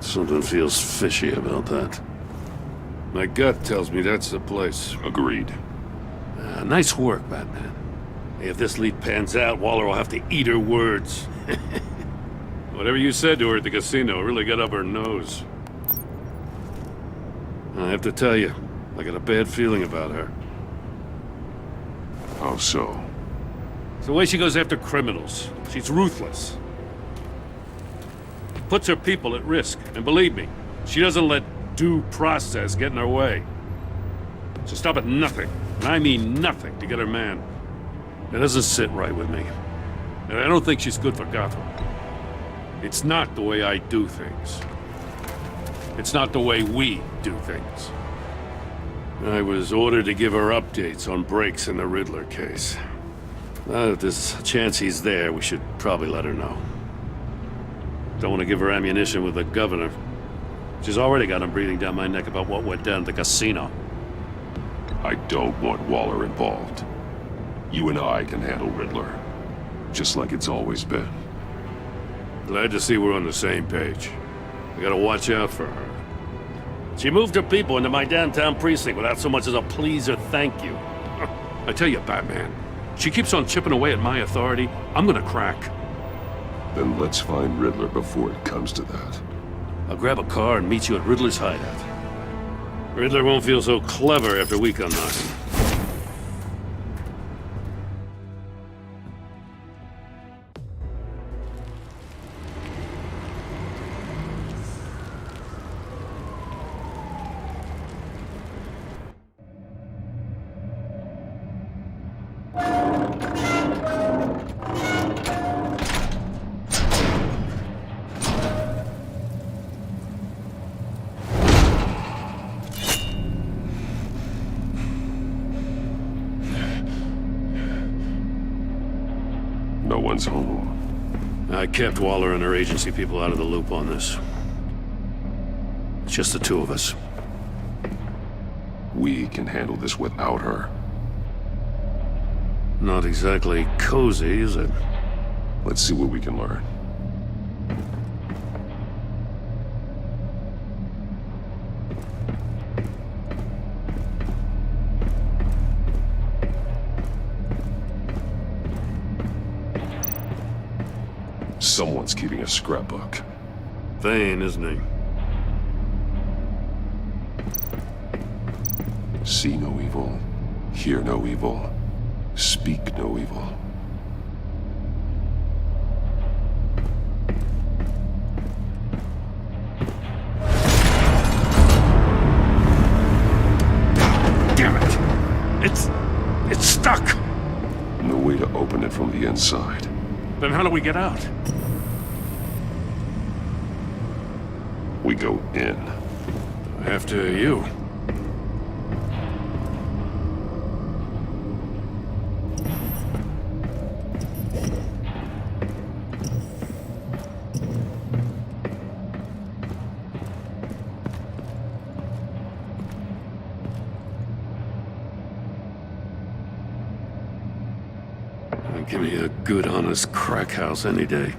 Something feels fishy about that. My gut tells me that's the place. Agreed. Nice work, Batman. Hey, if this lead pans out, Waller will have to eat her words. Whatever you said to her at the casino really got up her nose. I have to tell you, I got a bad feeling about her. How so? It's the way she goes after criminals. She's ruthless. Puts her people at risk. And believe me, she doesn't let due process get in her way. She'll stop at nothing, and I mean nothing, to get her man. It doesn't sit right with me. And I don't think she's good for Gotham. It's not the way I do things. It's not the way we do things. I was ordered to give her updates on breaks in the Riddler case. If there's a chance he's there, we should probably let her know. Don't want to give her ammunition with the governor. She's already got him breathing down my neck about what went down at the casino. I don't want Waller involved. You and I can handle Riddler, just like it's always been. Glad to see we're on the same page. We gotta watch out for her. She moved her people into my downtown precinct without so much as a please or thank you. I tell you, Batman, she keeps on chipping away at my authority, I'm gonna crack. Then let's find Riddler before it comes to that. I'll grab a car and meet you at Riddler's hideout. Riddler won't feel so clever after we come knocking. No one's home. I kept Waller and her agency people out of the loop on this. It's just the two of us. We can handle this without her. Not exactly cozy, is it? Let's see what we can learn. Someone's keeping a scrapbook. Thane, isn't he? See no evil, hear no evil, speak no evil. Damn it! It's stuck! No way to open it from the inside. Then how do we get out? We go in. After you. Give me a good, honest crack house any day.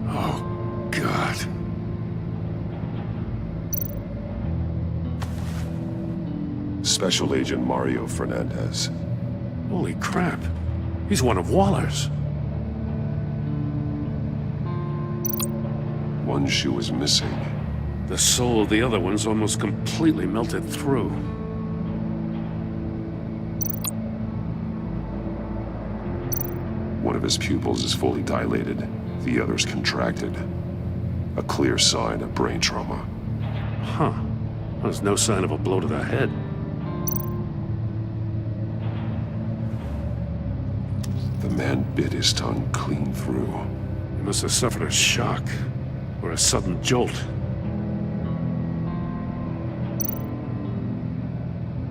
Oh, God. Special Agent Mario Fernandez. Holy crap. He's one of Waller's. One shoe is missing. The soul of the other one's almost completely melted through. One of his pupils is fully dilated. The other's contracted. A clear sign of brain trauma. Huh. There's no sign of a blow to the head. The man bit his tongue clean through. He must have suffered a shock. Or a sudden jolt.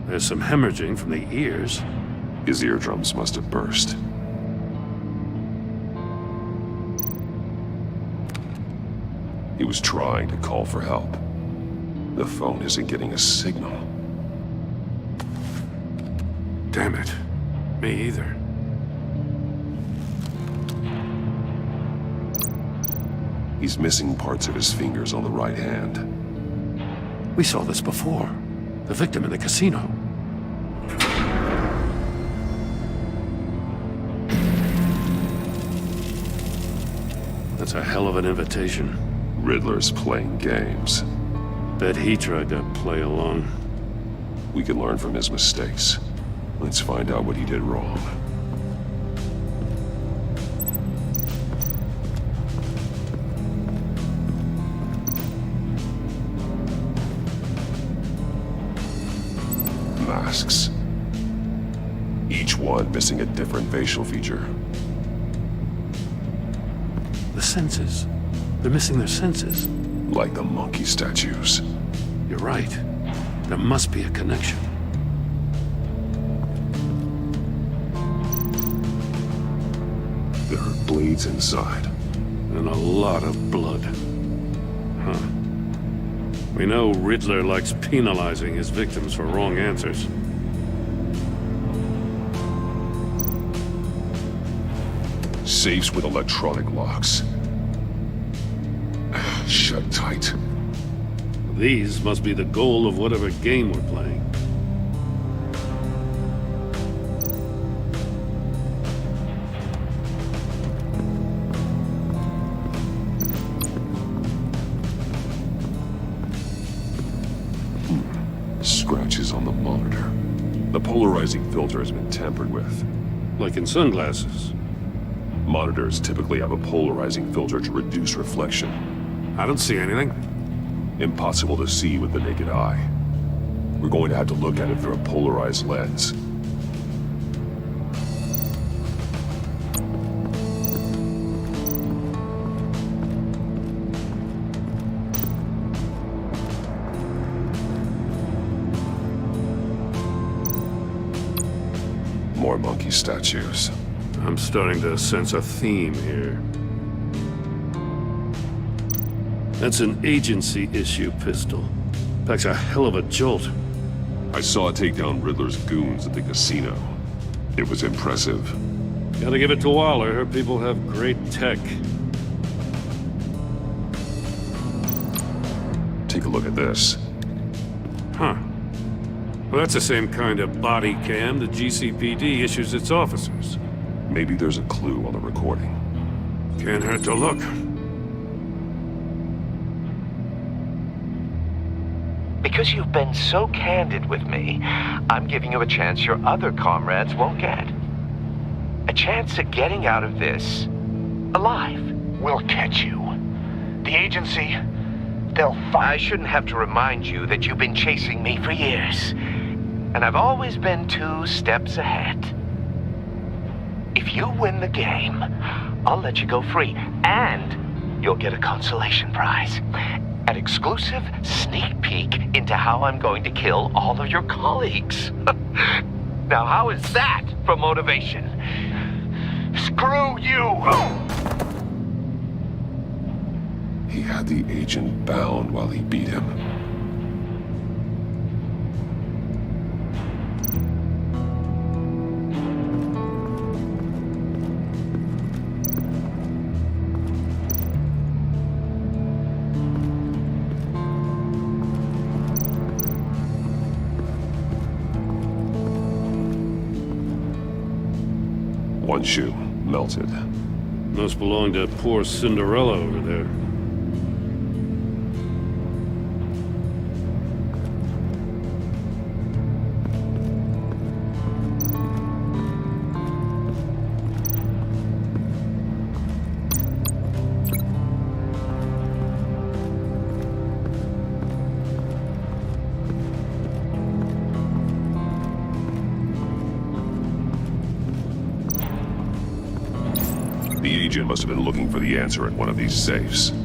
There's some hemorrhaging from the ears. His eardrums must have burst. He was trying to call for help. The phone isn't getting a signal. Damn it. Me either. He's missing parts of his fingers on the right hand. We saw this before. The victim in the casino. That's a hell of an invitation. Riddler's playing games. Bet he tried to play along. We can learn from his mistakes. Let's find out what he did wrong. Masks. Each one missing a different facial feature. The senses. They're missing their senses. Like the monkey statues. You're right. There must be a connection. There are blades inside. And a lot of blood. Huh. We know Riddler likes penalizing his victims for wrong answers. Safes with electronic locks. Shut tight. These must be the goal of whatever game we're playing. Scratches on the monitor. The polarizing filter has been tampered with. Like in sunglasses. Monitors typically have a polarizing filter to reduce reflection. I don't see anything. Impossible to see with the naked eye. We're going to have to look at it through a polarized lens. more monkey statues. I'm starting to sense a theme here. That's an agency issue pistol. Packs a hell of a jolt. I saw it take down Riddler's goons at the casino. It was impressive. Gotta give it to Waller. Her people have great tech. Take a look at this. Huh. Well, that's the same kind of body cam the GCPD issues its officers. Maybe there's a clue on the recording. Can't hurt to look. Because you've been so candid with me, I'm giving you a chance your other comrades won't get. A chance at getting out of this alive. We'll catch you. The agency, they'll find... I shouldn't have to remind you that you've been chasing me for years. And I've always been 2 steps ahead. If you win the game, I'll let you go free. And you'll get a consolation prize. An exclusive sneak peek into how I'm going to kill all of your colleagues. Now, how is that for motivation? Screw you! He had the agent bound while he beat him. One shoe, melted. Must belong to poor Cinderella over there. The agent must have been looking for the answer at one of these safes. He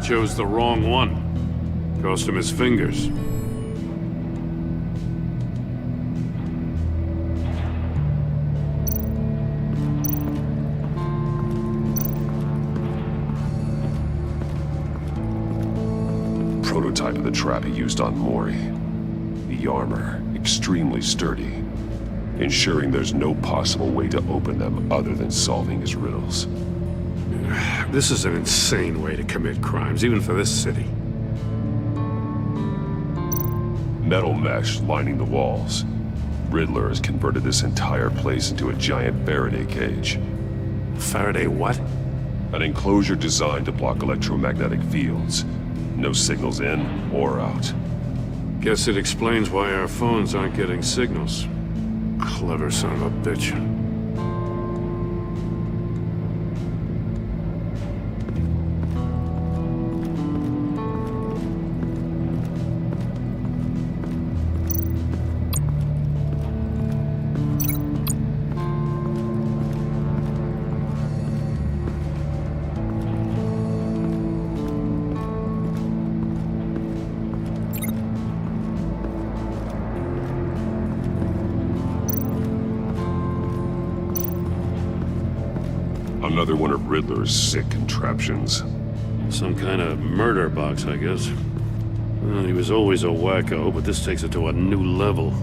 chose the wrong one. Cost him his fingers. Prototype of the trap he used on Mori. The armor, extremely sturdy, ensuring there's no possible way to open them other than solving his riddles. This is an insane way to commit crimes, even for this city. Metal mesh lining the walls. Riddler has converted this entire place into a giant Faraday cage. Faraday what? An enclosure designed to block electromagnetic fields. No signals in or out. Guess it explains why our phones aren't getting signals. Clever son of a bitch. Another one of Riddler's sick contraptions. Some kind of murder box, I guess. Well, he was always a wacko, but this takes it to a new level.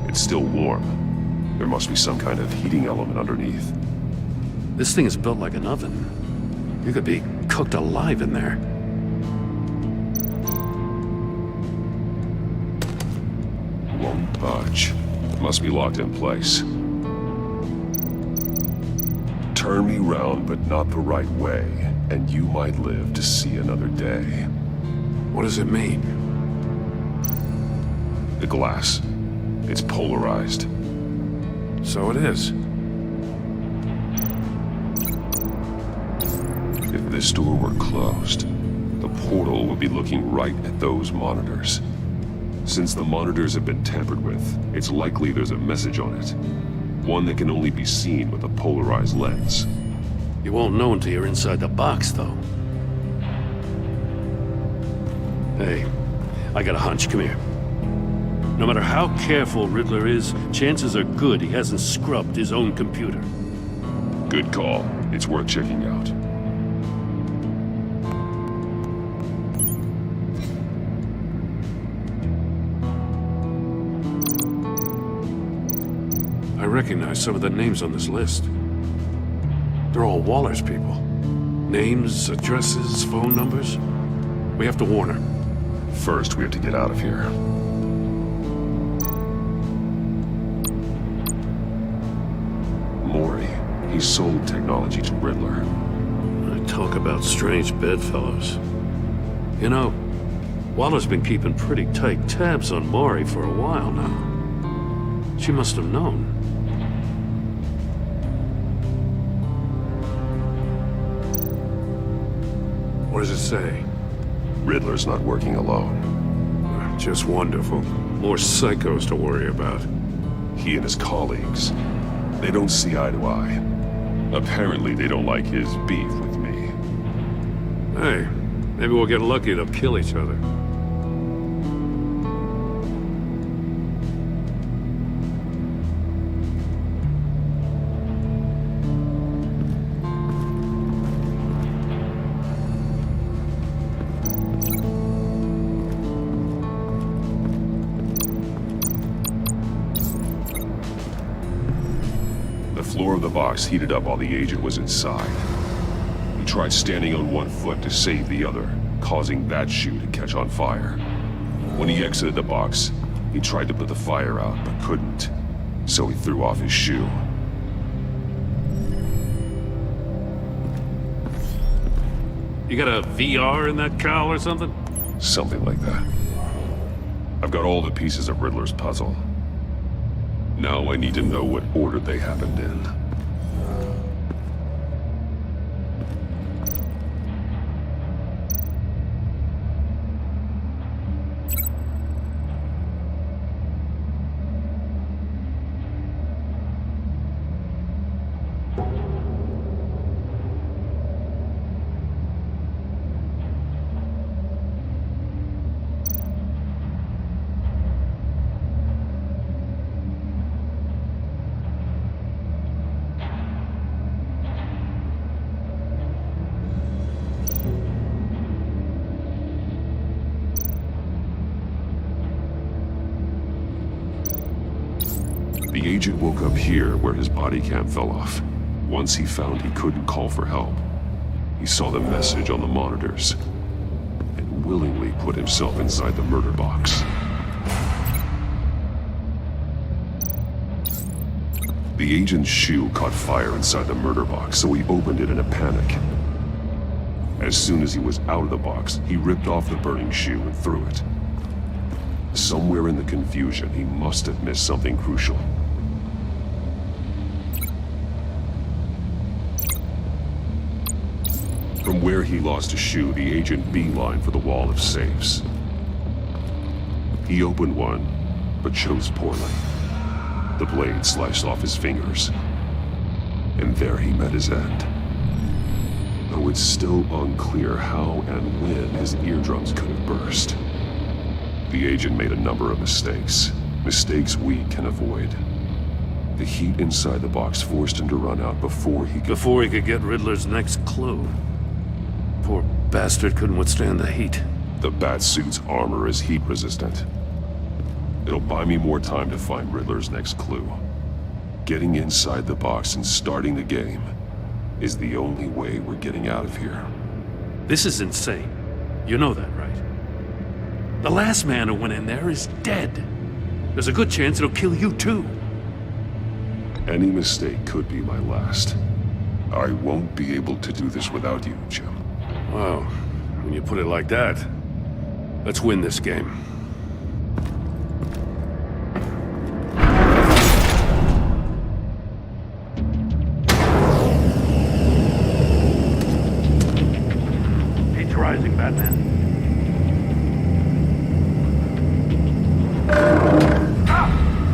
It's still warm. There must be some kind of heating element underneath. This thing is built like an oven. You could be cooked alive in there. Won't budge. Must be locked in place. Turn me round, but not the right way, and you might live to see another day. What does it mean? The glass. It's polarized. So it is. If this door were closed, the portal would be looking right at those monitors. Since the monitors have been tampered with, it's likely there's a message on it. One that can only be seen with a polarized lens. You won't know until you're inside the box, though. Hey, I got a hunch. Come here. No matter how careful Riddler is, chances are good he hasn't scrubbed his own computer. Good call. It's worth checking out. I recognize some of the names on this list. They're all Waller's people. Names, addresses, phone numbers. We have to warn her. First, we have to get out of here. Mori. He sold technology to Riddler. Talk about strange bedfellows. You know, Waller's been keeping pretty tight tabs on Mori for a while now. She must have known. What does it say? Riddler's not working alone. Just wonderful. More psychos to worry about. He and his colleagues, they don't see eye to eye. Apparently they don't like his beef with me. Hey, maybe we'll get lucky to kill each other. The floor of the box heated up while the agent was inside. He tried standing on one foot to save the other, causing that shoe to catch on fire. When he exited the box, he tried to put the fire out, but couldn't, so he threw off his shoe. You got a VR in that cowl or something? Something like that. I've got all the pieces of Riddler's puzzle. Now I need to know what order they happened in. The agent woke up here where his body cam fell off. Once he found he couldn't call for help, he saw the message on the monitors and willingly put himself inside the murder box. The agent's shoe caught fire inside the murder box, so he opened it in a panic. As soon as he was out of the box, he ripped off the burning shoe and threw it. Somewhere in the confusion, he must have missed something crucial. From where he lost a shoe, the agent beelined for the wall of safes. He opened one, but chose poorly. The blade sliced off his fingers. And there he met his end. Though it's still unclear how and when his eardrums could have burst. The agent made a number of mistakes. Mistakes we can avoid. The heat inside the box forced him to run out before he could get Riddler's next clue. Poor bastard couldn't withstand the heat. The Batsuit's armor is heat resistant. It'll buy me more time to find Riddler's next clue. Getting inside the box and starting the game is the only way we're getting out of here. This is insane. You know that, right? The last man who went in there is dead. There's a good chance it'll kill you too. Any mistake could be my last. I won't be able to do this without you, Jim. Wow, when you put it like that, let's win this game. Heat's rising, Batman.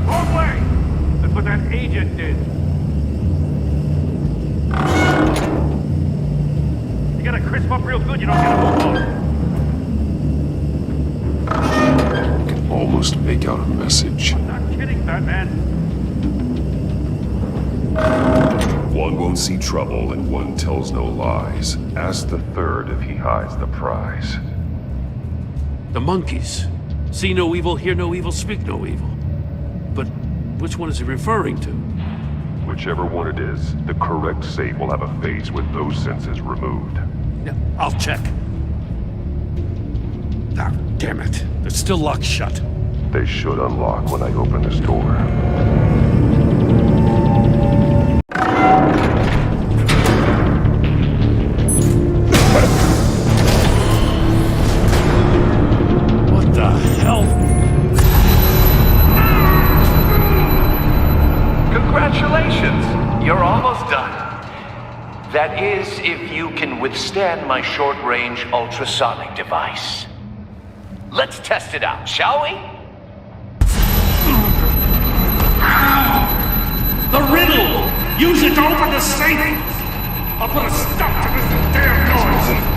Wrong way! That's what that agent did. You gotta crisp up real good, you don't get a move on. almost make out a message. Not kidding, Batman. One won't see trouble and one tells no lies. Ask the third if he hides the prize. The monkeys. See no evil, hear no evil, speak no evil. But which one is he referring to? Whichever one it is, the correct safe will have a face with those senses removed. Yeah, I'll check. Ah, damn it. It's still locked shut. They should unlock when I open this door. What the hell? Congratulations! You're almost done. That is, if you can withstand my short-range ultrasonic device. Let's test it out, shall we? The riddle! Use it to open the safe! I'll put a stop to this damn noise!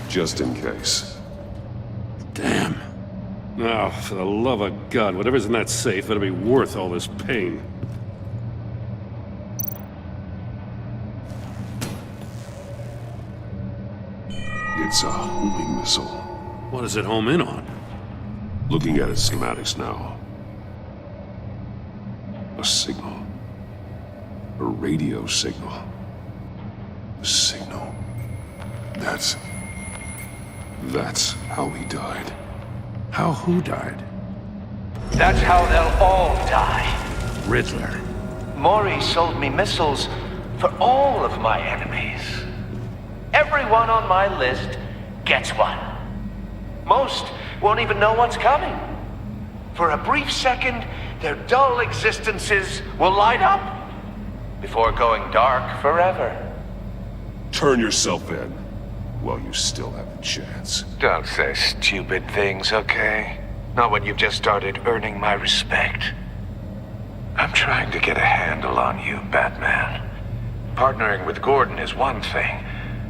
Just in case. Damn. Now, for the love of God, whatever's in that safe better be worth all this pain. It's a homing missile. What does it home in on? Looking at its schematics now. A signal. A radio signal. A signal. That's how he died. How who died? That's how they'll all die. Riddler. Mori sold me missiles for all of my enemies. Everyone on my list gets one. Most won't even know what's coming. For a brief second, their dull existences will light up before going dark forever. Turn yourself in while you still have the chance. Don't say stupid things, okay? Not when you've just started earning my respect. I'm trying to get a handle on you, Batman. Partnering with Gordon is one thing.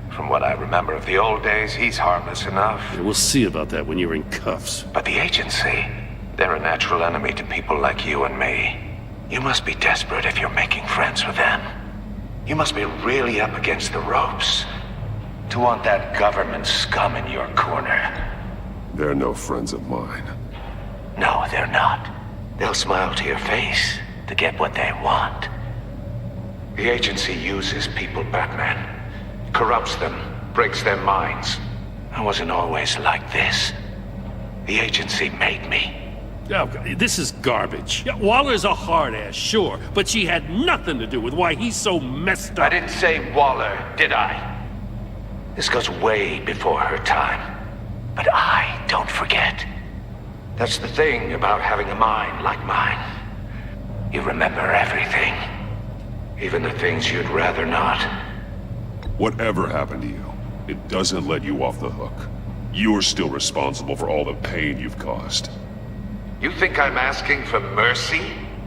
From what I remember of the old days, he's harmless enough. Yeah, we'll see about that when you're in cuffs. But the agency, they're a natural enemy to people like you and me. You must be desperate if you're making friends with them. You must be really up against the ropes to want that government scum in your corner. They're no friends of mine. No, they're not. They'll smile to your face to get what they want. The agency uses people, Batman. Corrupts them, breaks their minds. I wasn't always like this. The agency made me. Oh, this is garbage. Yeah, Waller's a hard-ass, sure, but she had nothing to do with why he's so messed up. I didn't say Waller, did I? This goes way before her time. But I don't forget. That's the thing about having a mind like mine. You remember everything. Even the things you'd rather not. Whatever happened to you, it doesn't let you off the hook. You're still responsible for all the pain you've caused. You think I'm asking for mercy?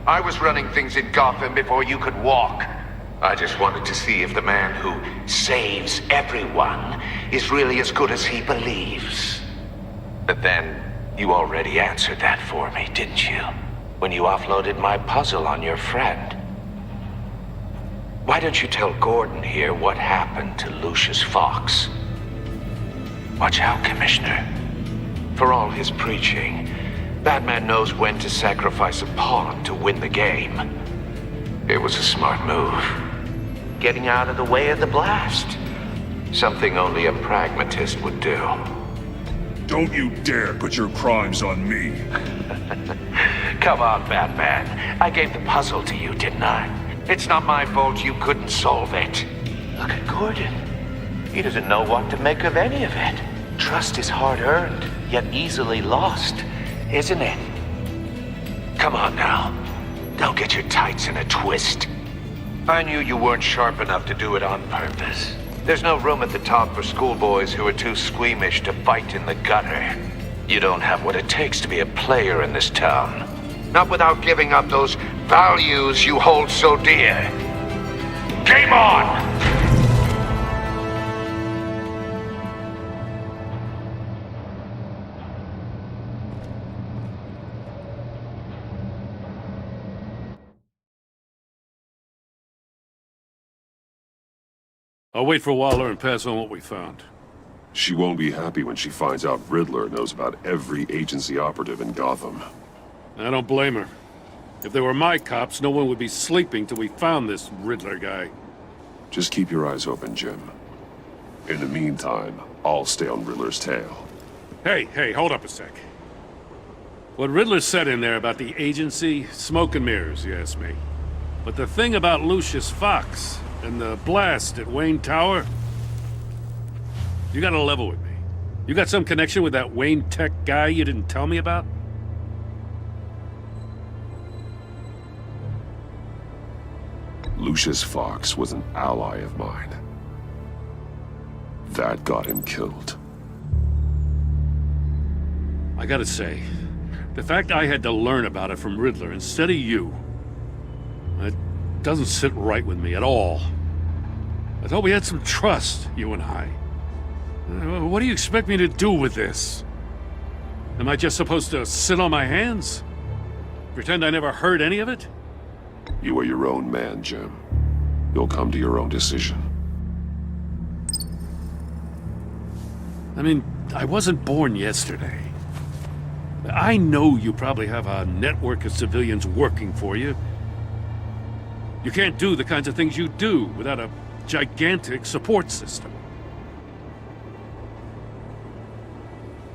I was running things in Gotham before you could walk. I just wanted to see if the man who saves everyone is really as good as he believes. But then, you already answered that for me, didn't you? When you offloaded my puzzle on your friend. Why don't you tell Gordon here what happened to Lucius Fox? Watch out, Commissioner. For all his preaching, Batman knows when to sacrifice a pawn to win the game. It was a smart move. Getting out of the way of the blast. Something only a pragmatist would do. Don't you dare put your crimes on me. Come on, Batman. I gave the puzzle to you, didn't I? It's not my fault you couldn't solve it. Look at Gordon. He doesn't know what to make of any of it. Trust is hard-earned, yet easily lost, isn't it? Come on now. Don't get your tights in a twist. I knew you weren't sharp enough to do it on purpose. There's no room at the top for schoolboys who are too squeamish to fight in the gutter. You don't have what it takes to be a player in this town. Not without giving up those values you hold so dear. Game on! I'll wait for Waller and pass on what we found. She won't be happy when she finds out Riddler knows about every agency operative in Gotham. I don't blame her. If they were my cops, no one would be sleeping till we found this Riddler guy. Just keep your eyes open, Jim. In the meantime, I'll stay on Riddler's tail. Hey, hold up a sec. What Riddler said in there about the agency, smoke and mirrors, you ask me. But the thing about Lucius Fox and the blast at Wayne Tower, you gotta level with me. You got some connection with that Wayne Tech guy you didn't tell me about? Lucius Fox was an ally of mine. That got him killed. I gotta say, the fact I had to learn about it from Riddler instead of you, it doesn't sit right with me at all. I thought we had some trust, you and I. What do you expect me to do with this? Am I just supposed to sit on my hands? Pretend I never heard any of it? You are your own man, Jim. You'll come to your own decision. I mean, I wasn't born yesterday. I know you probably have a network of civilians working for you. You can't do the kinds of things you do without a gigantic support system.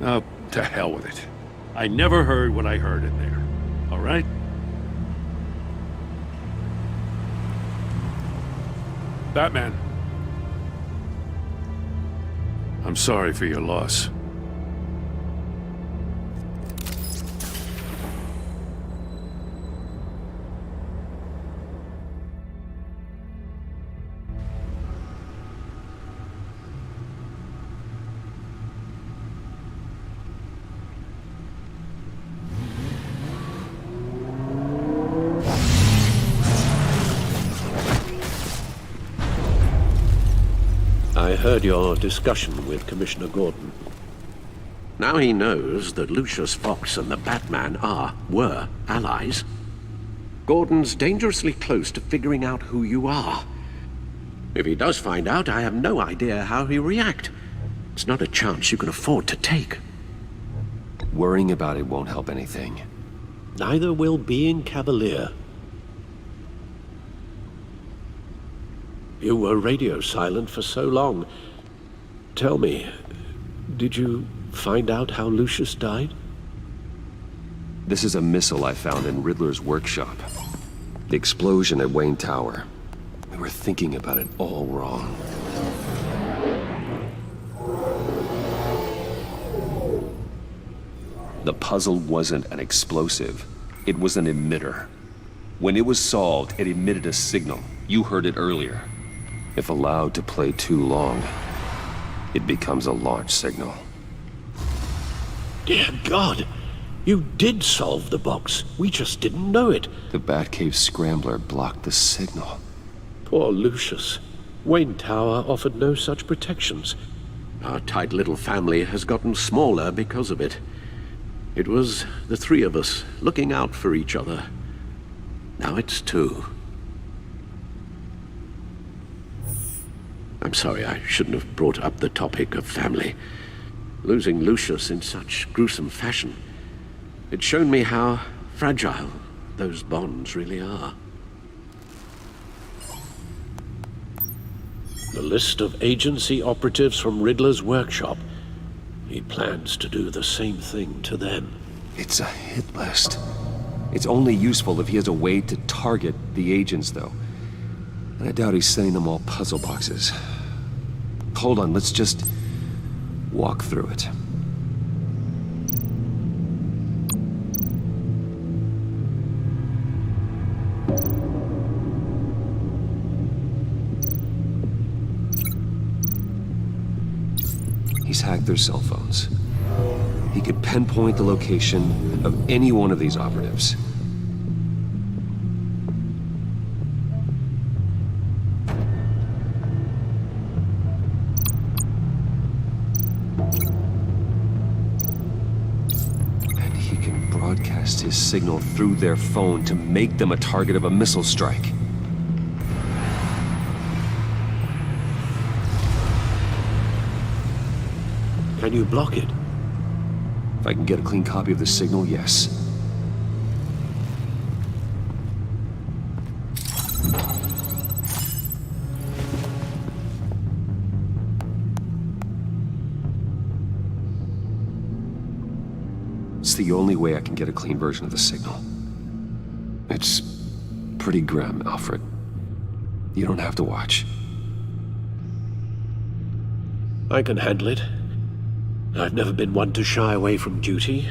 To hell with it. I never heard what I heard in there, all right? Batman. I'm sorry for your loss. I heard your discussion with Commissioner Gordon. Now he knows that Lucius Fox and the Batman were allies. Gordon's dangerously close to figuring out who you are. If he does find out, I have no idea how he'll react. It's not a chance you can afford to take. Worrying about it won't help anything. Neither will being cavalier. You were radio silent for so long. Tell me, did you find out how Lucius died? This is a missile I found in Riddler's workshop. The explosion at Wayne Tower. We were thinking about it all wrong. The puzzle wasn't an explosive. It was an emitter. When it was solved, it emitted a signal. You heard it earlier. If allowed to play too long, it becomes a launch signal. Dear God, you did solve the box. We just didn't know it. The Batcave scrambler blocked the signal. Poor Lucius. Wayne Tower offered no such protections. Our tight little family has gotten smaller because of it. It was the three of us looking out for each other. Now it's two. I'm sorry, I shouldn't have brought up the topic of family. Losing Lucius in such gruesome fashion, it's shown me how fragile those bonds really are. The list of agency operatives from Riddler's workshop. He plans to do the same thing to them. It's a hit list. It's only useful if he has a way to target the agents, though. And I doubt he's sending them all puzzle boxes. Hold on, let's just walk through it. He's hacked their cell phones. He could pinpoint the location of any one of these operatives. And he can broadcast his signal through their phone to make them a target of a missile strike. Can you block it? If I can get a clean copy of the signal, yes. It's the only way I can get a clean version of the signal. It's pretty grim, Alfred. You don't have to watch. I can handle it. I've never been one to shy away from duty,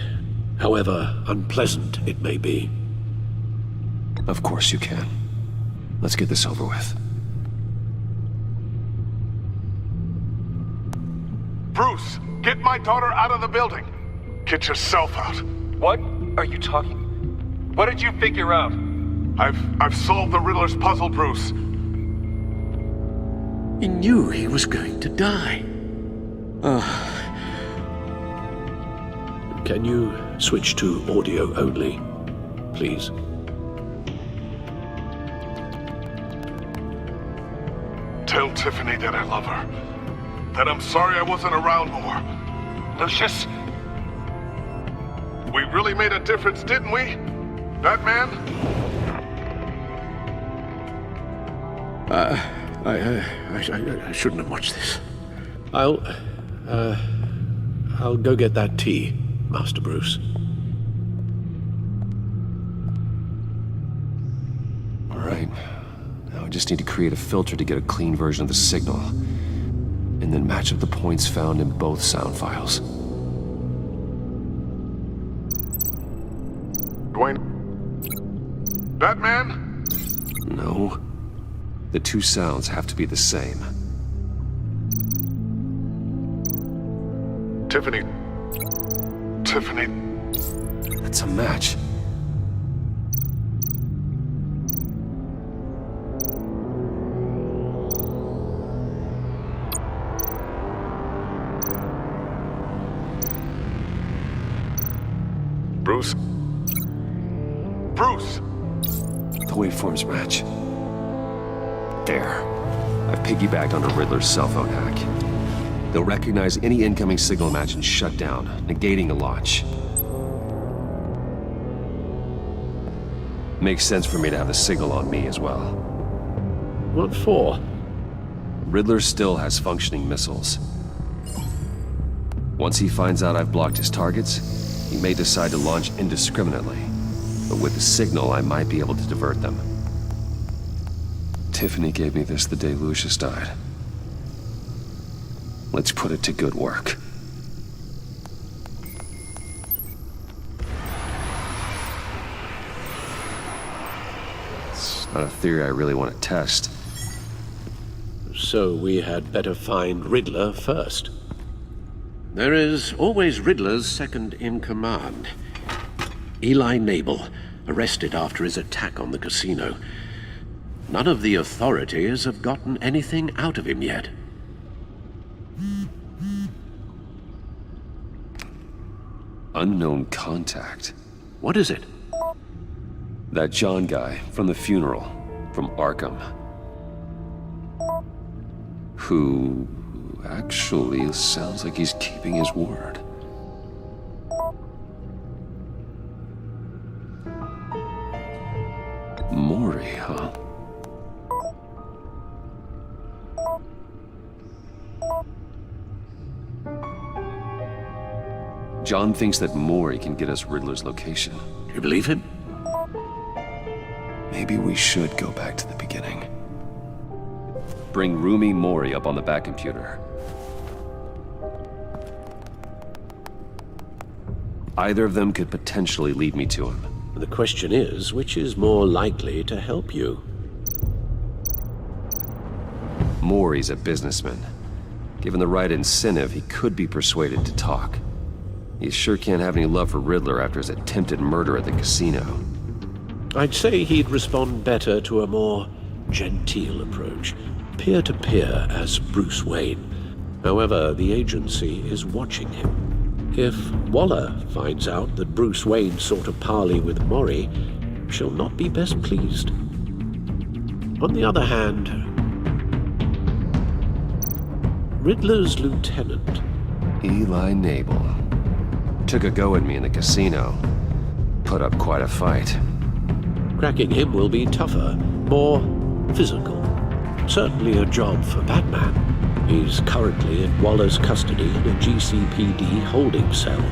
however unpleasant it may be. Of course you can. Let's get this over with. Bruce, get my daughter out of the building. Get yourself out. What are you talking? What did you figure out? I've solved the Riddler's puzzle, Bruce. He knew he was going to die. Can you switch to audio only, please? Tell Tiffany that I love her. That I'm sorry I wasn't around more. Lucius? We really made a difference, didn't we? That man? I shouldn't have watched this. I'll go get that tea, Master Bruce. All right. Now I just need to create a filter to get a clean version of the signal, and then match up the points found in both sound files. Dwayne? That man? No. The two sounds have to be the same. Tiffany. That's a match. Bruce? The waveforms match. There. I've piggybacked on a Riddler's cell phone hack. They'll recognize any incoming signal match and shut down, negating a launch. Makes sense for me to have the signal on me as well. What for? Riddler still has functioning missiles. Once he finds out I've blocked his targets, he may decide to launch indiscriminately. But with the signal, I might be able to divert them. Tiffany gave me this the day Lucius died. Let's put it to good work. It's not a theory I really want to test. So we had better find Riddler first. There is always Riddler's second in command. Eli Nabel, arrested after his attack on the casino. None of the authorities have gotten anything out of him yet. Unknown contact. What is it? That John guy from the funeral, from Arkham. Who actually sounds like he's keeping his word. Mori, huh? John thinks that Mori can get us Riddler's location. You believe him? Maybe we should go back to the beginning. Bring Rumi Mori up on the back computer. Either of them could potentially lead me to him. The question is, which is more likely to help you? Mori's a businessman. Given the right incentive, he could be persuaded to talk. He sure can't have any love for Riddler after his attempted murder at the casino. I'd say he'd respond better to a more genteel approach, peer-to-peer as Bruce Wayne. However, the agency is watching him. If Waller finds out that Bruce Wayne sought a parley with Mori, she'll not be best pleased. On the other hand, Riddler's lieutenant, Eli Nabel, took a go at me in the casino. Put up quite a fight. Cracking him will be tougher, more physical. Certainly a job for Batman. He's currently in Waller's custody in a GCPD holding cell.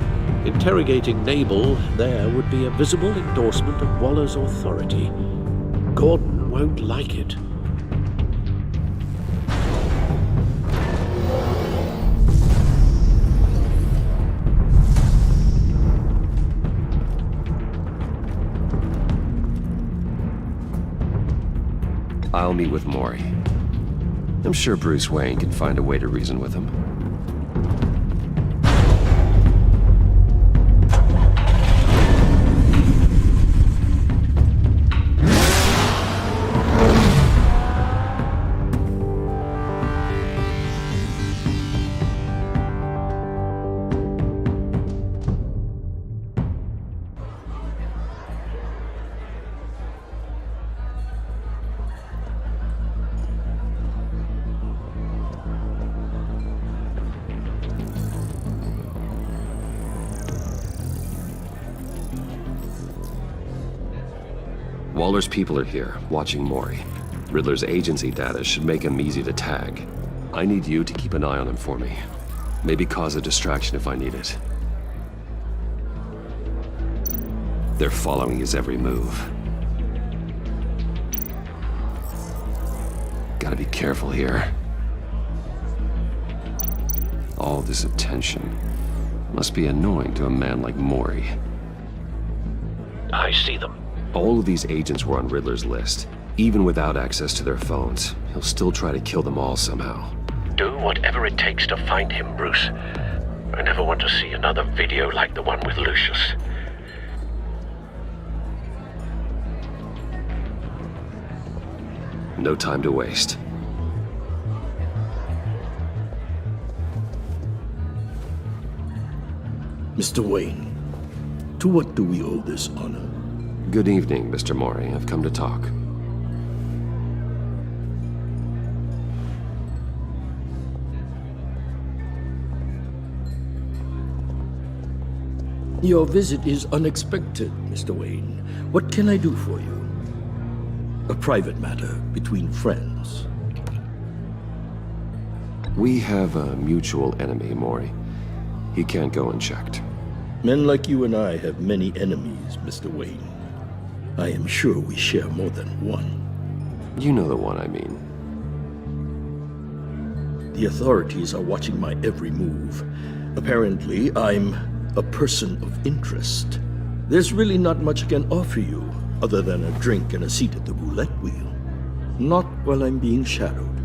Interrogating Nabel there would be a visible endorsement of Waller's authority. Gordon won't like it. I'll meet with Mori. I'm sure Bruce Wayne can find a way to reason with him. Waller's people are here, watching Mori. Riddler's agency data should make him easy to tag. I need you to keep an eye on him for me. Maybe cause a distraction if I need it. They're following his every move. Gotta be careful here. All this attention must be annoying to a man like Mori. I see them. All of these agents were on Riddler's list. Even without access to their phones, he'll still try to kill them all somehow. Do whatever it takes to find him, Bruce. I never want to see another video like the one with Lucius. No time to waste. Mr. Wayne, to what do we owe this honor? Good evening, Mr. Mori. I've come to talk. Your visit is unexpected, Mr. Wayne. What can I do for you? A private matter between friends. We have a mutual enemy, Mori. He can't go unchecked. Men like you and I have many enemies, Mr. Wayne. I am sure we share more than one. You know the one I mean. The authorities are watching my every move. Apparently, I'm a person of interest. There's really not much I can offer you, other than a drink and a seat at the roulette wheel. Not while I'm being shadowed.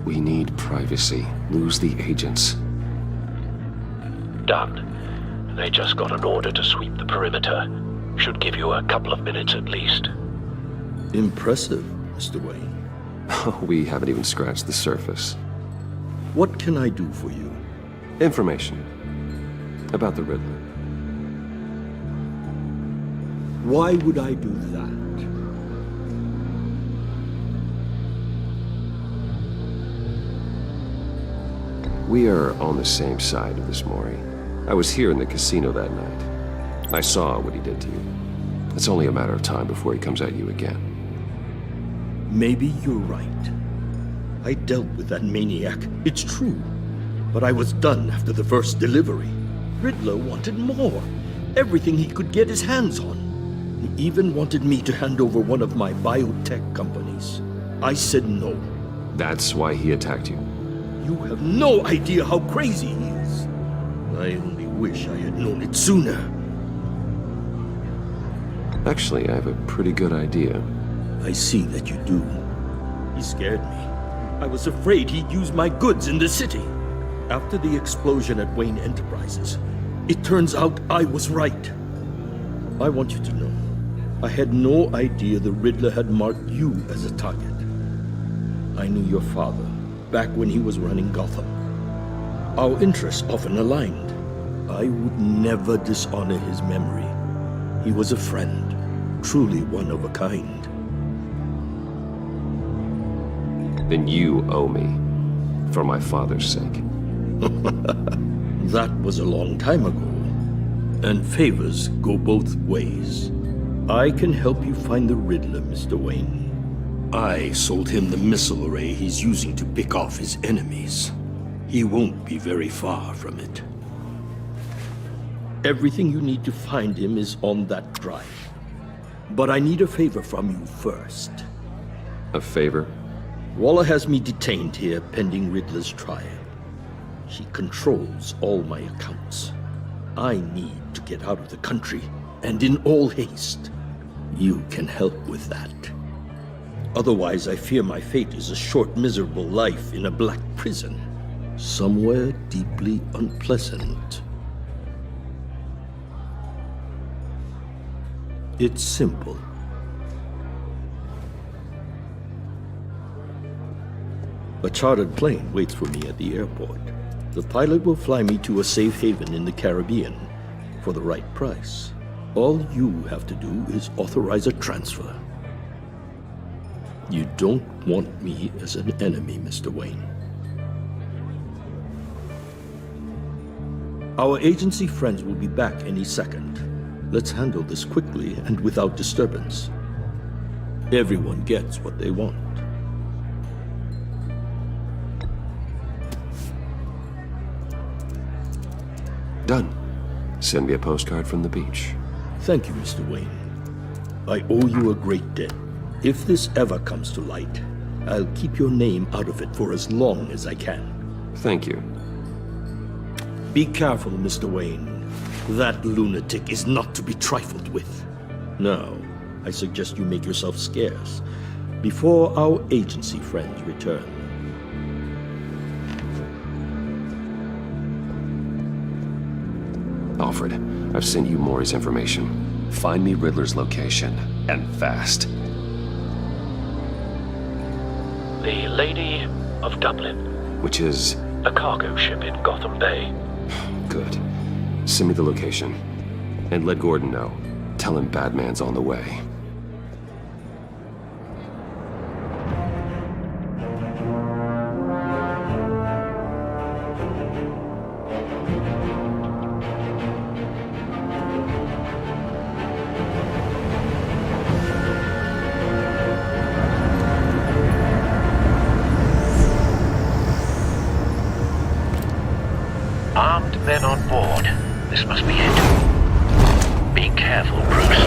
We need privacy. Lose the agents. Done. They just got an order to sweep the perimeter. Should give you a couple of minutes at least. Impressive, Mr. Wayne. We haven't even scratched the surface. What can I do for you? Information. About the Riddler. Why would I do that? We are on the same side of this, Mori. I was here in the casino that night. I saw what he did to you. It's only a matter of time before he comes at you again. Maybe you're right. I dealt with that maniac, it's true. But I was done after the first delivery. Riddler wanted more. Everything he could get his hands on. He even wanted me to hand over one of my biotech companies. I said no. That's why he attacked you? You have no idea how crazy he is. I only wish I had known it sooner. Actually, I have a pretty good idea. I see that you do. He scared me. I was afraid he'd use my goods in the city. After the explosion at Wayne Enterprises, it turns out I was right. I want you to know, I had no idea the Riddler had marked you as a target. I knew your father back when he was running Gotham. Our interests often aligned. I would never dishonor his memory. He was a friend, truly one of a kind. Then you owe me, for my father's sake. That was a long time ago, and favors go both ways. I can help you find the Riddler, Mr. Wayne. I sold him the missile array he's using to pick off his enemies. He won't be very far from it. Everything you need to find him is on that drive. But I need a favor from you first. A favor? Waller has me detained here pending Riddler's trial. She controls all my accounts. I need to get out of the country, and in all haste. You can help with that. Otherwise, I fear my fate is a short, miserable life in a black prison. Somewhere deeply unpleasant. It's simple. A chartered plane waits for me at the airport. The pilot will fly me to a safe haven in the Caribbean for the right price. All you have to do is authorize a transfer. You don't want me as an enemy, Mr. Wayne. Our agency friends will be back any second. Let's handle this quickly and without disturbance. Everyone gets what they want. Done. Send me a postcard from the beach. Thank you, Mr. Wayne. I owe you a great debt. If this ever comes to light, I'll keep your name out of it for as long as I can. Thank you. Be careful, Mr. Wayne. That lunatic is not to be trifled with. Now, I suggest you make yourself scarce before our agency friends return. Alfred, I've sent you Maury's information. Find me Riddler's location, and fast. The Lady of Dublin. Which is? A cargo ship in Gotham Bay. Good. Send me the location. And let Gordon know. Tell him Batman's on the way. Armed men on board. This must be it. Be careful, Bruce.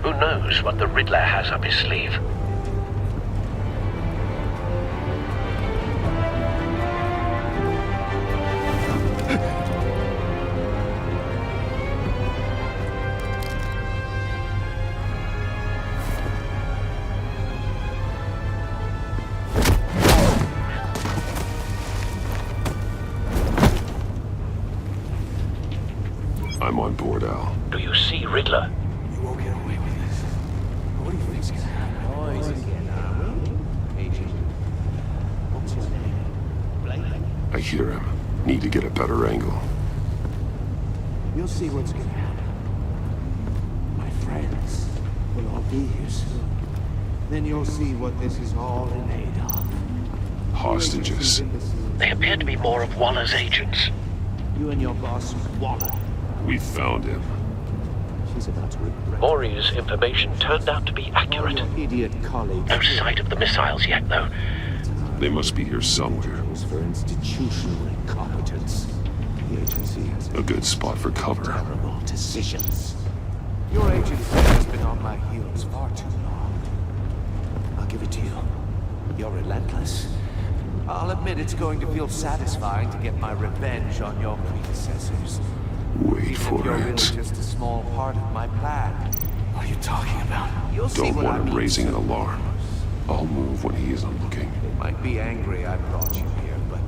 Who knows what the Riddler has up his sleeve? I'm on board, Al. Do you see Riddler? You won't get away with this. What do you think's gonna happen? What's his name? I hear him. Need to get a better angle. You'll see what's gonna happen. My friends will all be here soon. Then you'll see what this is all in aid of. Hostages. They appear to be more of Waller's agents. You and your boss, Waller. We found him. She's about to regret. Maury's information turned out to be accurate. Idiot colleagues. No sight of the missiles yet, though. They must be here somewhere. For institutional incompetence. The agency has A good spot for cover. terrible decisions. Your agency has been on my heels far too long. I'll give it to you. You're relentless. I'll admit it's going to feel satisfying to get my revenge on your predecessors. Wait Even for if you're really it. just a small part of my plan. What are you talking about? You'll see Don't what want I him mean. raising an alarm. I'll move when he isn't looking. They might be angry I brought you here, but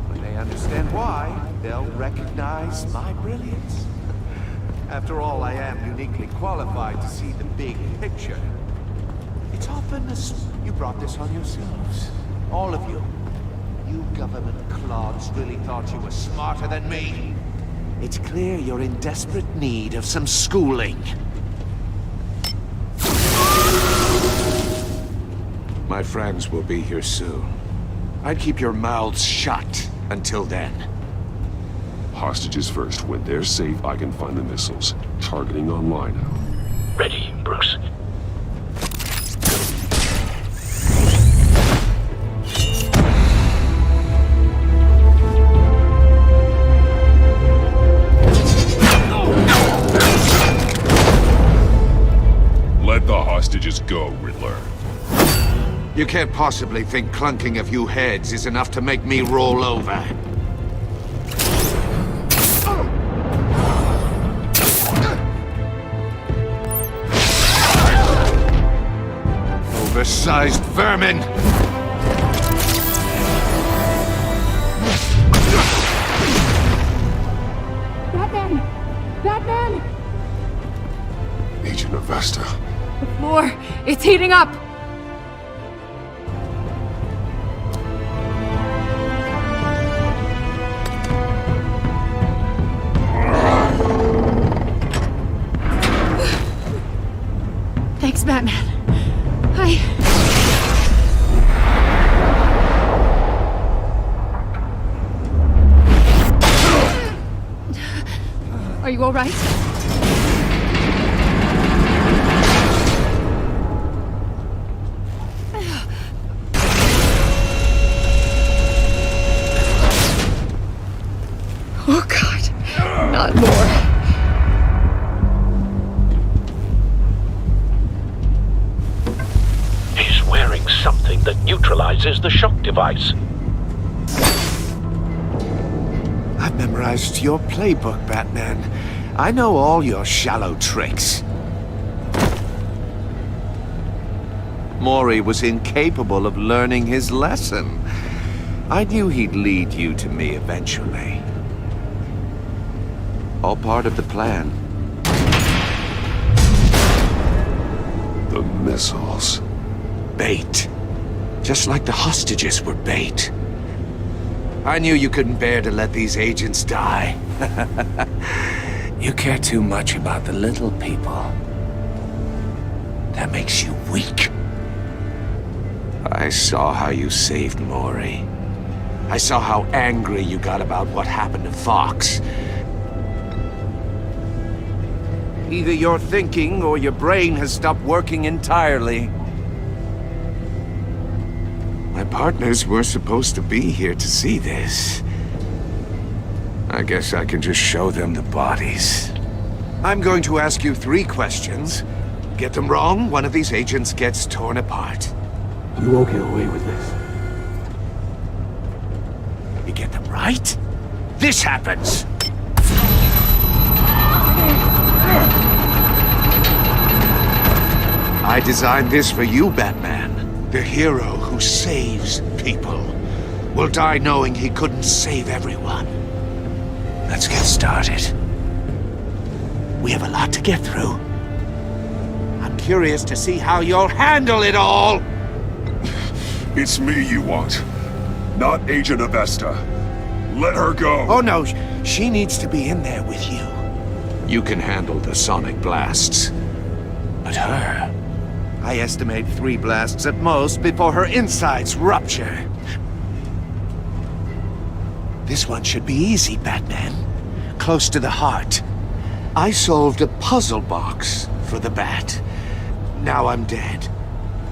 when they understand why, they'll recognize my brilliance. After all, I am uniquely qualified to see the big picture. It's often you brought this on yourselves. All of you. You government clods really thought you were smarter than me. It's clear you're in desperate need of some schooling. My friends will be here soon. I'd keep your mouths shut until then. Hostages first. When they're safe, I can find the missiles. Targeting online now. Ready, Bruce. Let the hostages go, Riddler. You can't possibly think clunking a few heads is enough to make me roll over. Oversized vermin! Batman! Batman! Agent Avesta. The floor, it's heating up! Thanks, Batman. Are you all right? Oh, God. Not more. He's wearing something that neutralizes the shock device. I've memorized your playbook, Batman. I know all your shallow tricks. Mori was incapable of learning his lesson. I knew he'd lead you to me eventually. All part of the plan. The missiles. Bait. Just like the hostages were bait. I knew you couldn't bear to let these agents die. You care too much about the little people. That makes you weak. I saw how you saved Mori. I saw how angry you got about what happened to Fox. Either you're thinking or your brain has stopped working entirely. My partners were supposed to be here to see this. I guess I can just show them the bodies. I'm going to ask you 3 questions. Get them wrong, one of these agents gets torn apart. You won't get away with this. You get them right, this happens! I designed this for you, Batman. The hero who saves people will die knowing he couldn't save everyone. Let's get started. We have a lot to get through. I'm curious to see how you'll handle it all! It's me you want, not Agent Avesta. Let her go! Oh no, she needs to be in there with you. You can handle the sonic blasts. But her... I estimate 3 blasts at most before her insides rupture. This one should be easy, Batman. Close to the heart. I solved a puzzle box for the Bat. Now I'm dead.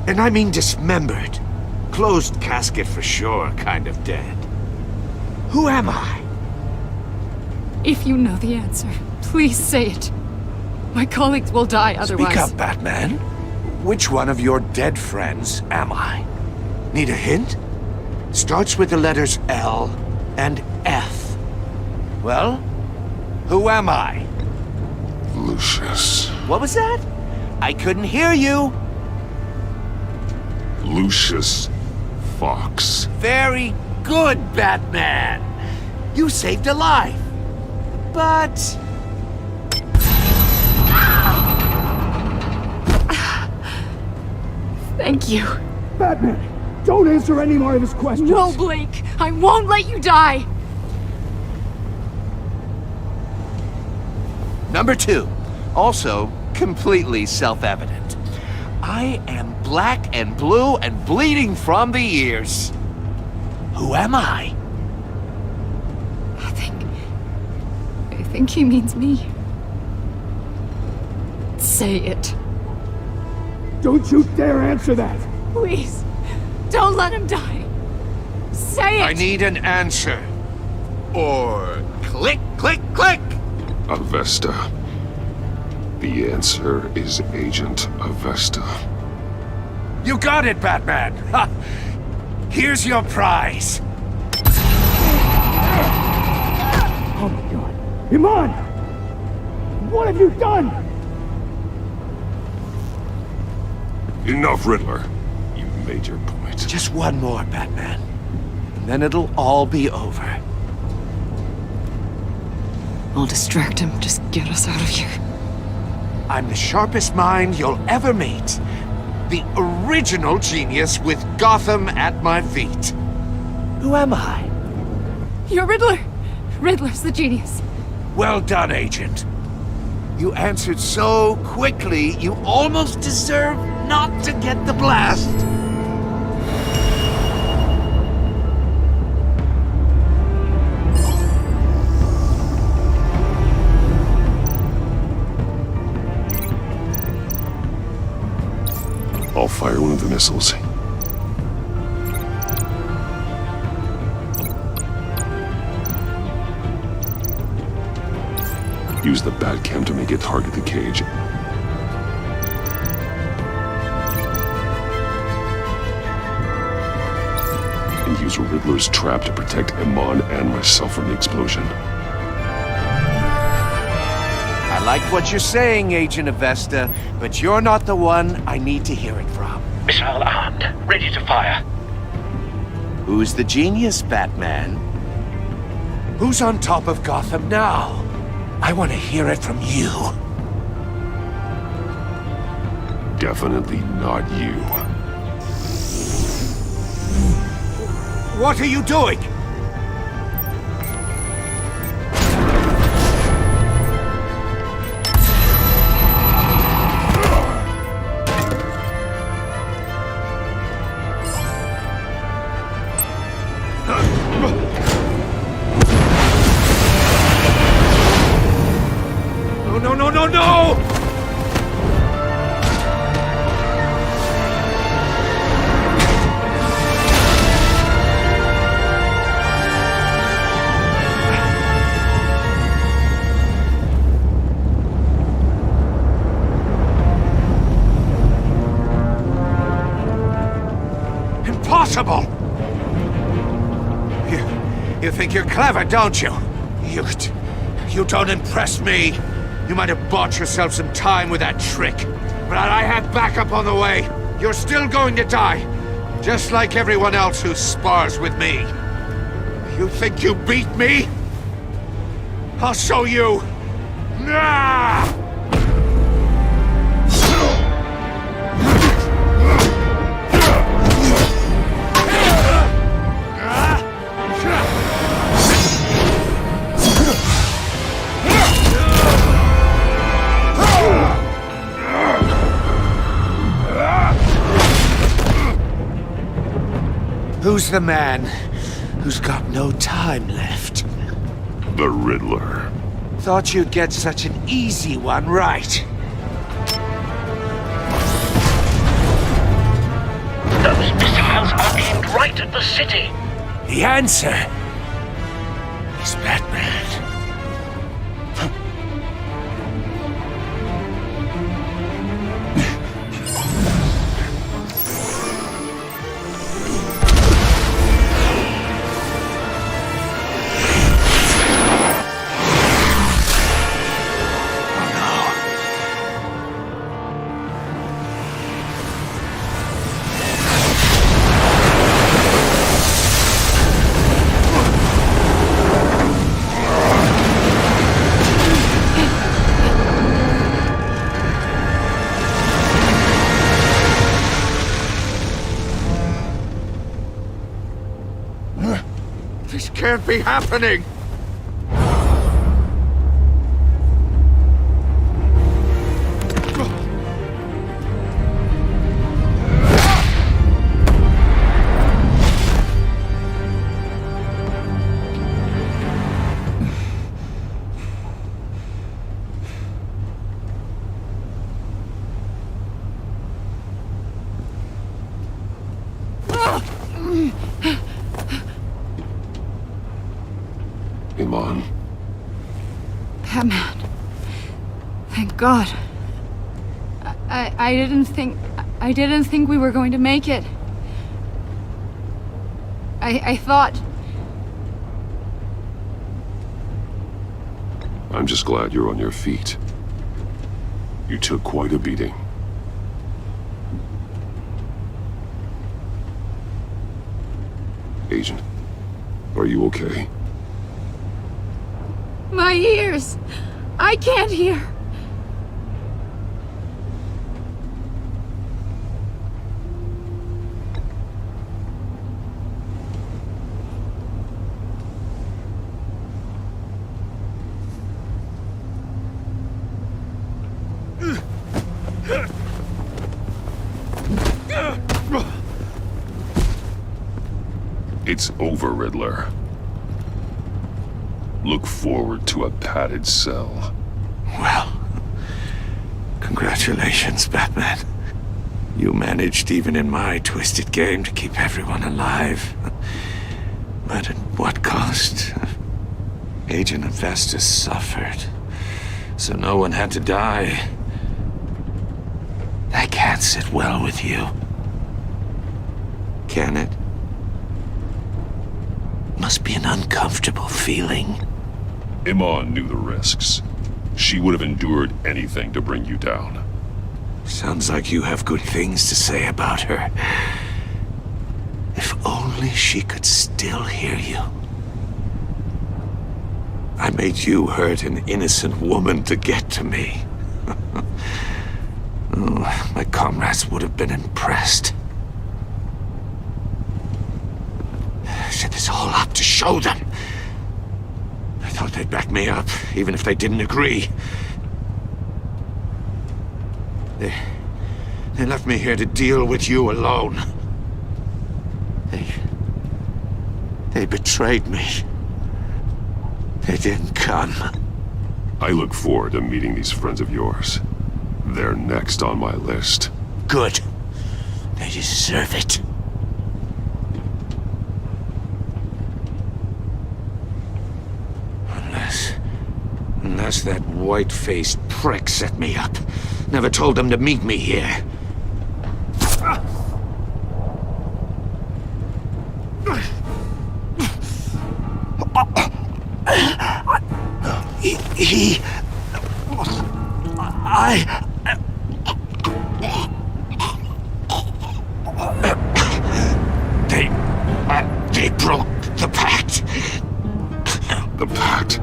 And I mean dismembered. Closed casket for sure, kind of dead. Who am I? If you know the answer, please say it. My colleagues will die otherwise. Speak up, Batman. Which one of your dead friends am I? Need a hint? Starts with the letters L and F. Well, who am I? Lucius. What was that? I couldn't hear you. Lucius Fox. Very good, Batman. You saved a life. But... Thank you. Batman, don't answer any more of his questions. No, Blake. I won't let you die. Number 2. Also, completely self-evident. I am black and blue and bleeding from the ears. Who am I? I think he means me. Say it. Don't you dare answer that! Please, don't let him die. Say it! I need an answer. Or click, click, click! Avesta. The answer is Agent Avesta. You got it, Batman! Ha! Here's your prize. Oh my god. Iman! What have you done? Enough, Riddler. You made your point. Just one more, Batman. And then it'll all be over. I'll distract him. Just get us out of here. I'm the sharpest mind you'll ever meet. The original genius with Gotham at my feet. Who am I? You're Riddler. Riddler's the genius. Well done, Agent. You answered so quickly, you almost deserve not to get the blast. I'll fire one of the missiles. Use the Batcam to make it target the cage. And use Riddler's trap to protect Iman and myself from the explosion. I like what you're saying, Agent Avesta, but you're not the one I need to hear it from. Missile armed, ready to fire. Who's the genius, Batman? Who's on top of Gotham now? I want to hear it from you. Definitely not you. What are you doing? No! Impossible! You think you're clever, don't you? You don't impress me. You might have bought yourself some time with that trick, but I have backup on the way. You're still going to die, just like everyone else who spars with me. You think you beat me? I'll show you. Ah! Who's the man who's got no time left? The Riddler. Thought you'd get such an easy one right. Those missiles are aimed right at the city. The answer is Batman. This can't be happening! Iman. Batman. Thank God. I didn't think we were going to make it. I thought... I'm just glad you're on your feet. You took quite a beating. Agent, are you okay? My ears! I can't hear! It's over, Riddler. Look forward to a padded cell. Well, congratulations, Batman. You managed, even in my twisted game, to keep everyone alive. But at what cost? Agent Hephaestus suffered, so no one had to die. That can't sit well with you. Can it? Must be an uncomfortable feeling. Iman knew the risks. She would have endured anything to bring you down. Sounds like you have good things to say about her. If only she could still hear you. I made you hurt an innocent woman to get to me. Oh, my comrades would have been impressed. I set this all up to show them. I thought they'd back me up, even if they didn't agree. They left me here to deal with you alone. They betrayed me. They didn't come. I look forward to meeting these friends of yours. They're next on my list. Good. They deserve it. Unless that white-faced prick set me up. Never told them to meet me here. They broke the pact. The pact?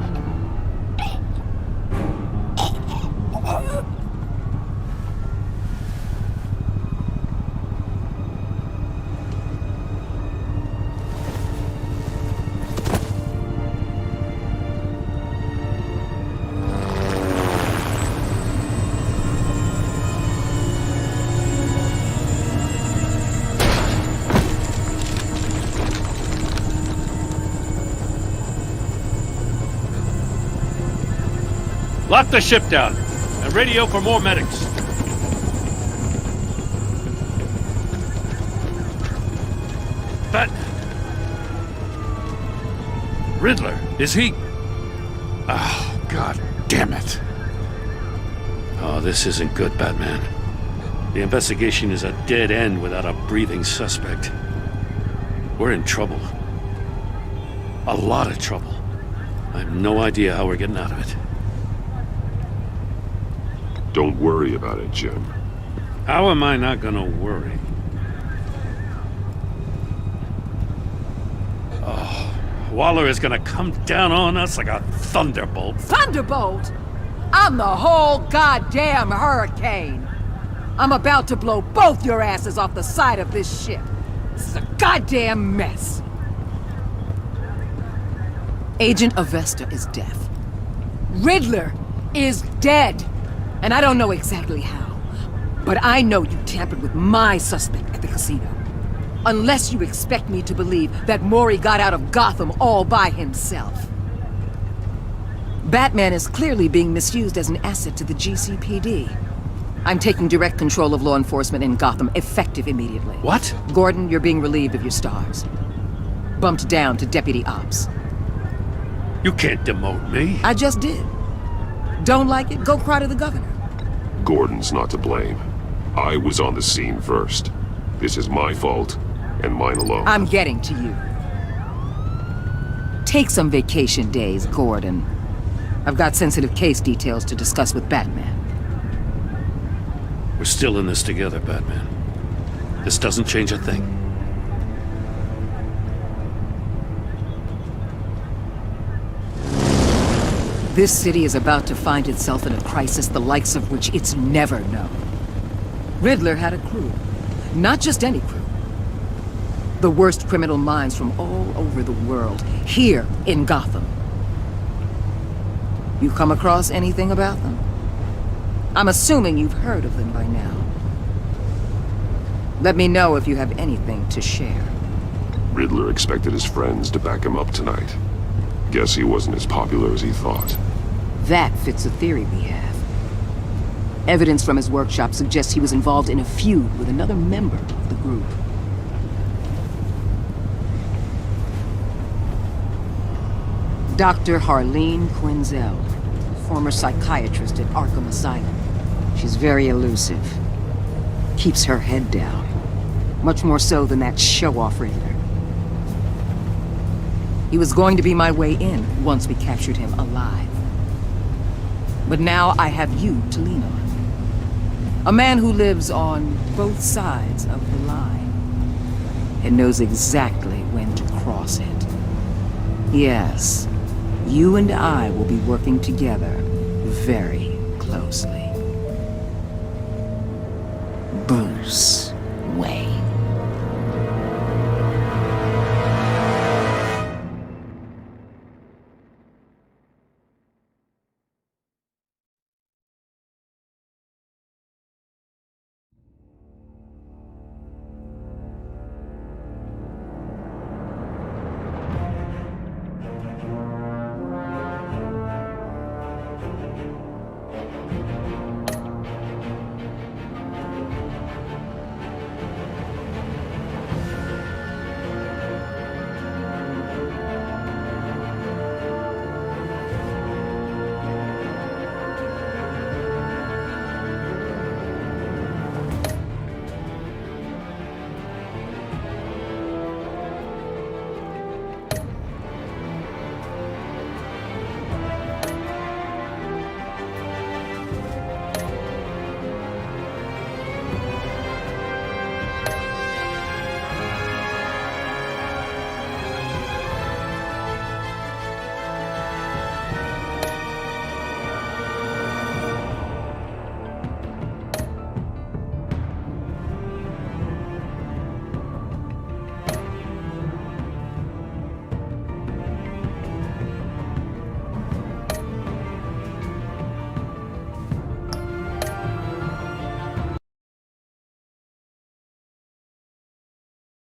Lock the ship down and radio for more medics. Riddler, is he... Oh, God damn it. Oh, this isn't good, Batman. The investigation is a dead end without a breathing suspect. We're in trouble. A lot of trouble. I have no idea how we're getting out of it. Don't worry about it, Jim. How am I not gonna worry? Oh, Waller is gonna come down on us like a thunderbolt. Thunderbolt? I'm the whole goddamn hurricane. I'm about to blow both your asses off the side of this ship. This is a goddamn mess. Agent Avesta is deaf. Riddler is dead. And I don't know exactly how. But I know you tampered with my suspect at the casino. Unless you expect me to believe that Mori got out of Gotham all by himself. Batman is clearly being misused as an asset to the GCPD. I'm taking direct control of law enforcement in Gotham, effective immediately. What? Gordon, you're being relieved of your stars. Bumped down to Deputy Ops. You can't demote me. I just did. Don't like it? Go cry to the governor. Gordon's not to blame. I was on the scene first. This is my fault, and mine alone. I'm getting to you. Take some vacation days, Gordon. I've got sensitive case details to discuss with Batman. We're still in this together, Batman. This doesn't change a thing. This city is about to find itself in a crisis the likes of which it's never known. Riddler had a crew. Not just any crew. The worst criminal minds from all over the world, here in Gotham. You come across anything about them? I'm assuming you've heard of them by now. Let me know if you have anything to share. Riddler expected his friends to back him up tonight. Guess he wasn't as popular as he thought. That fits a theory we have. Evidence from his workshop suggests he was involved in a feud with another member of the group. Dr. Harleen Quinzel, former psychiatrist at Arkham Asylum. She's very elusive. Keeps her head down. Much more so than that show-off Riddler. He was going to be my way in once we captured him alive. But now I have you to lean on. A man who lives on both sides of the line and knows exactly when to cross it. Yes, you and I will be working together very closely. Bruce.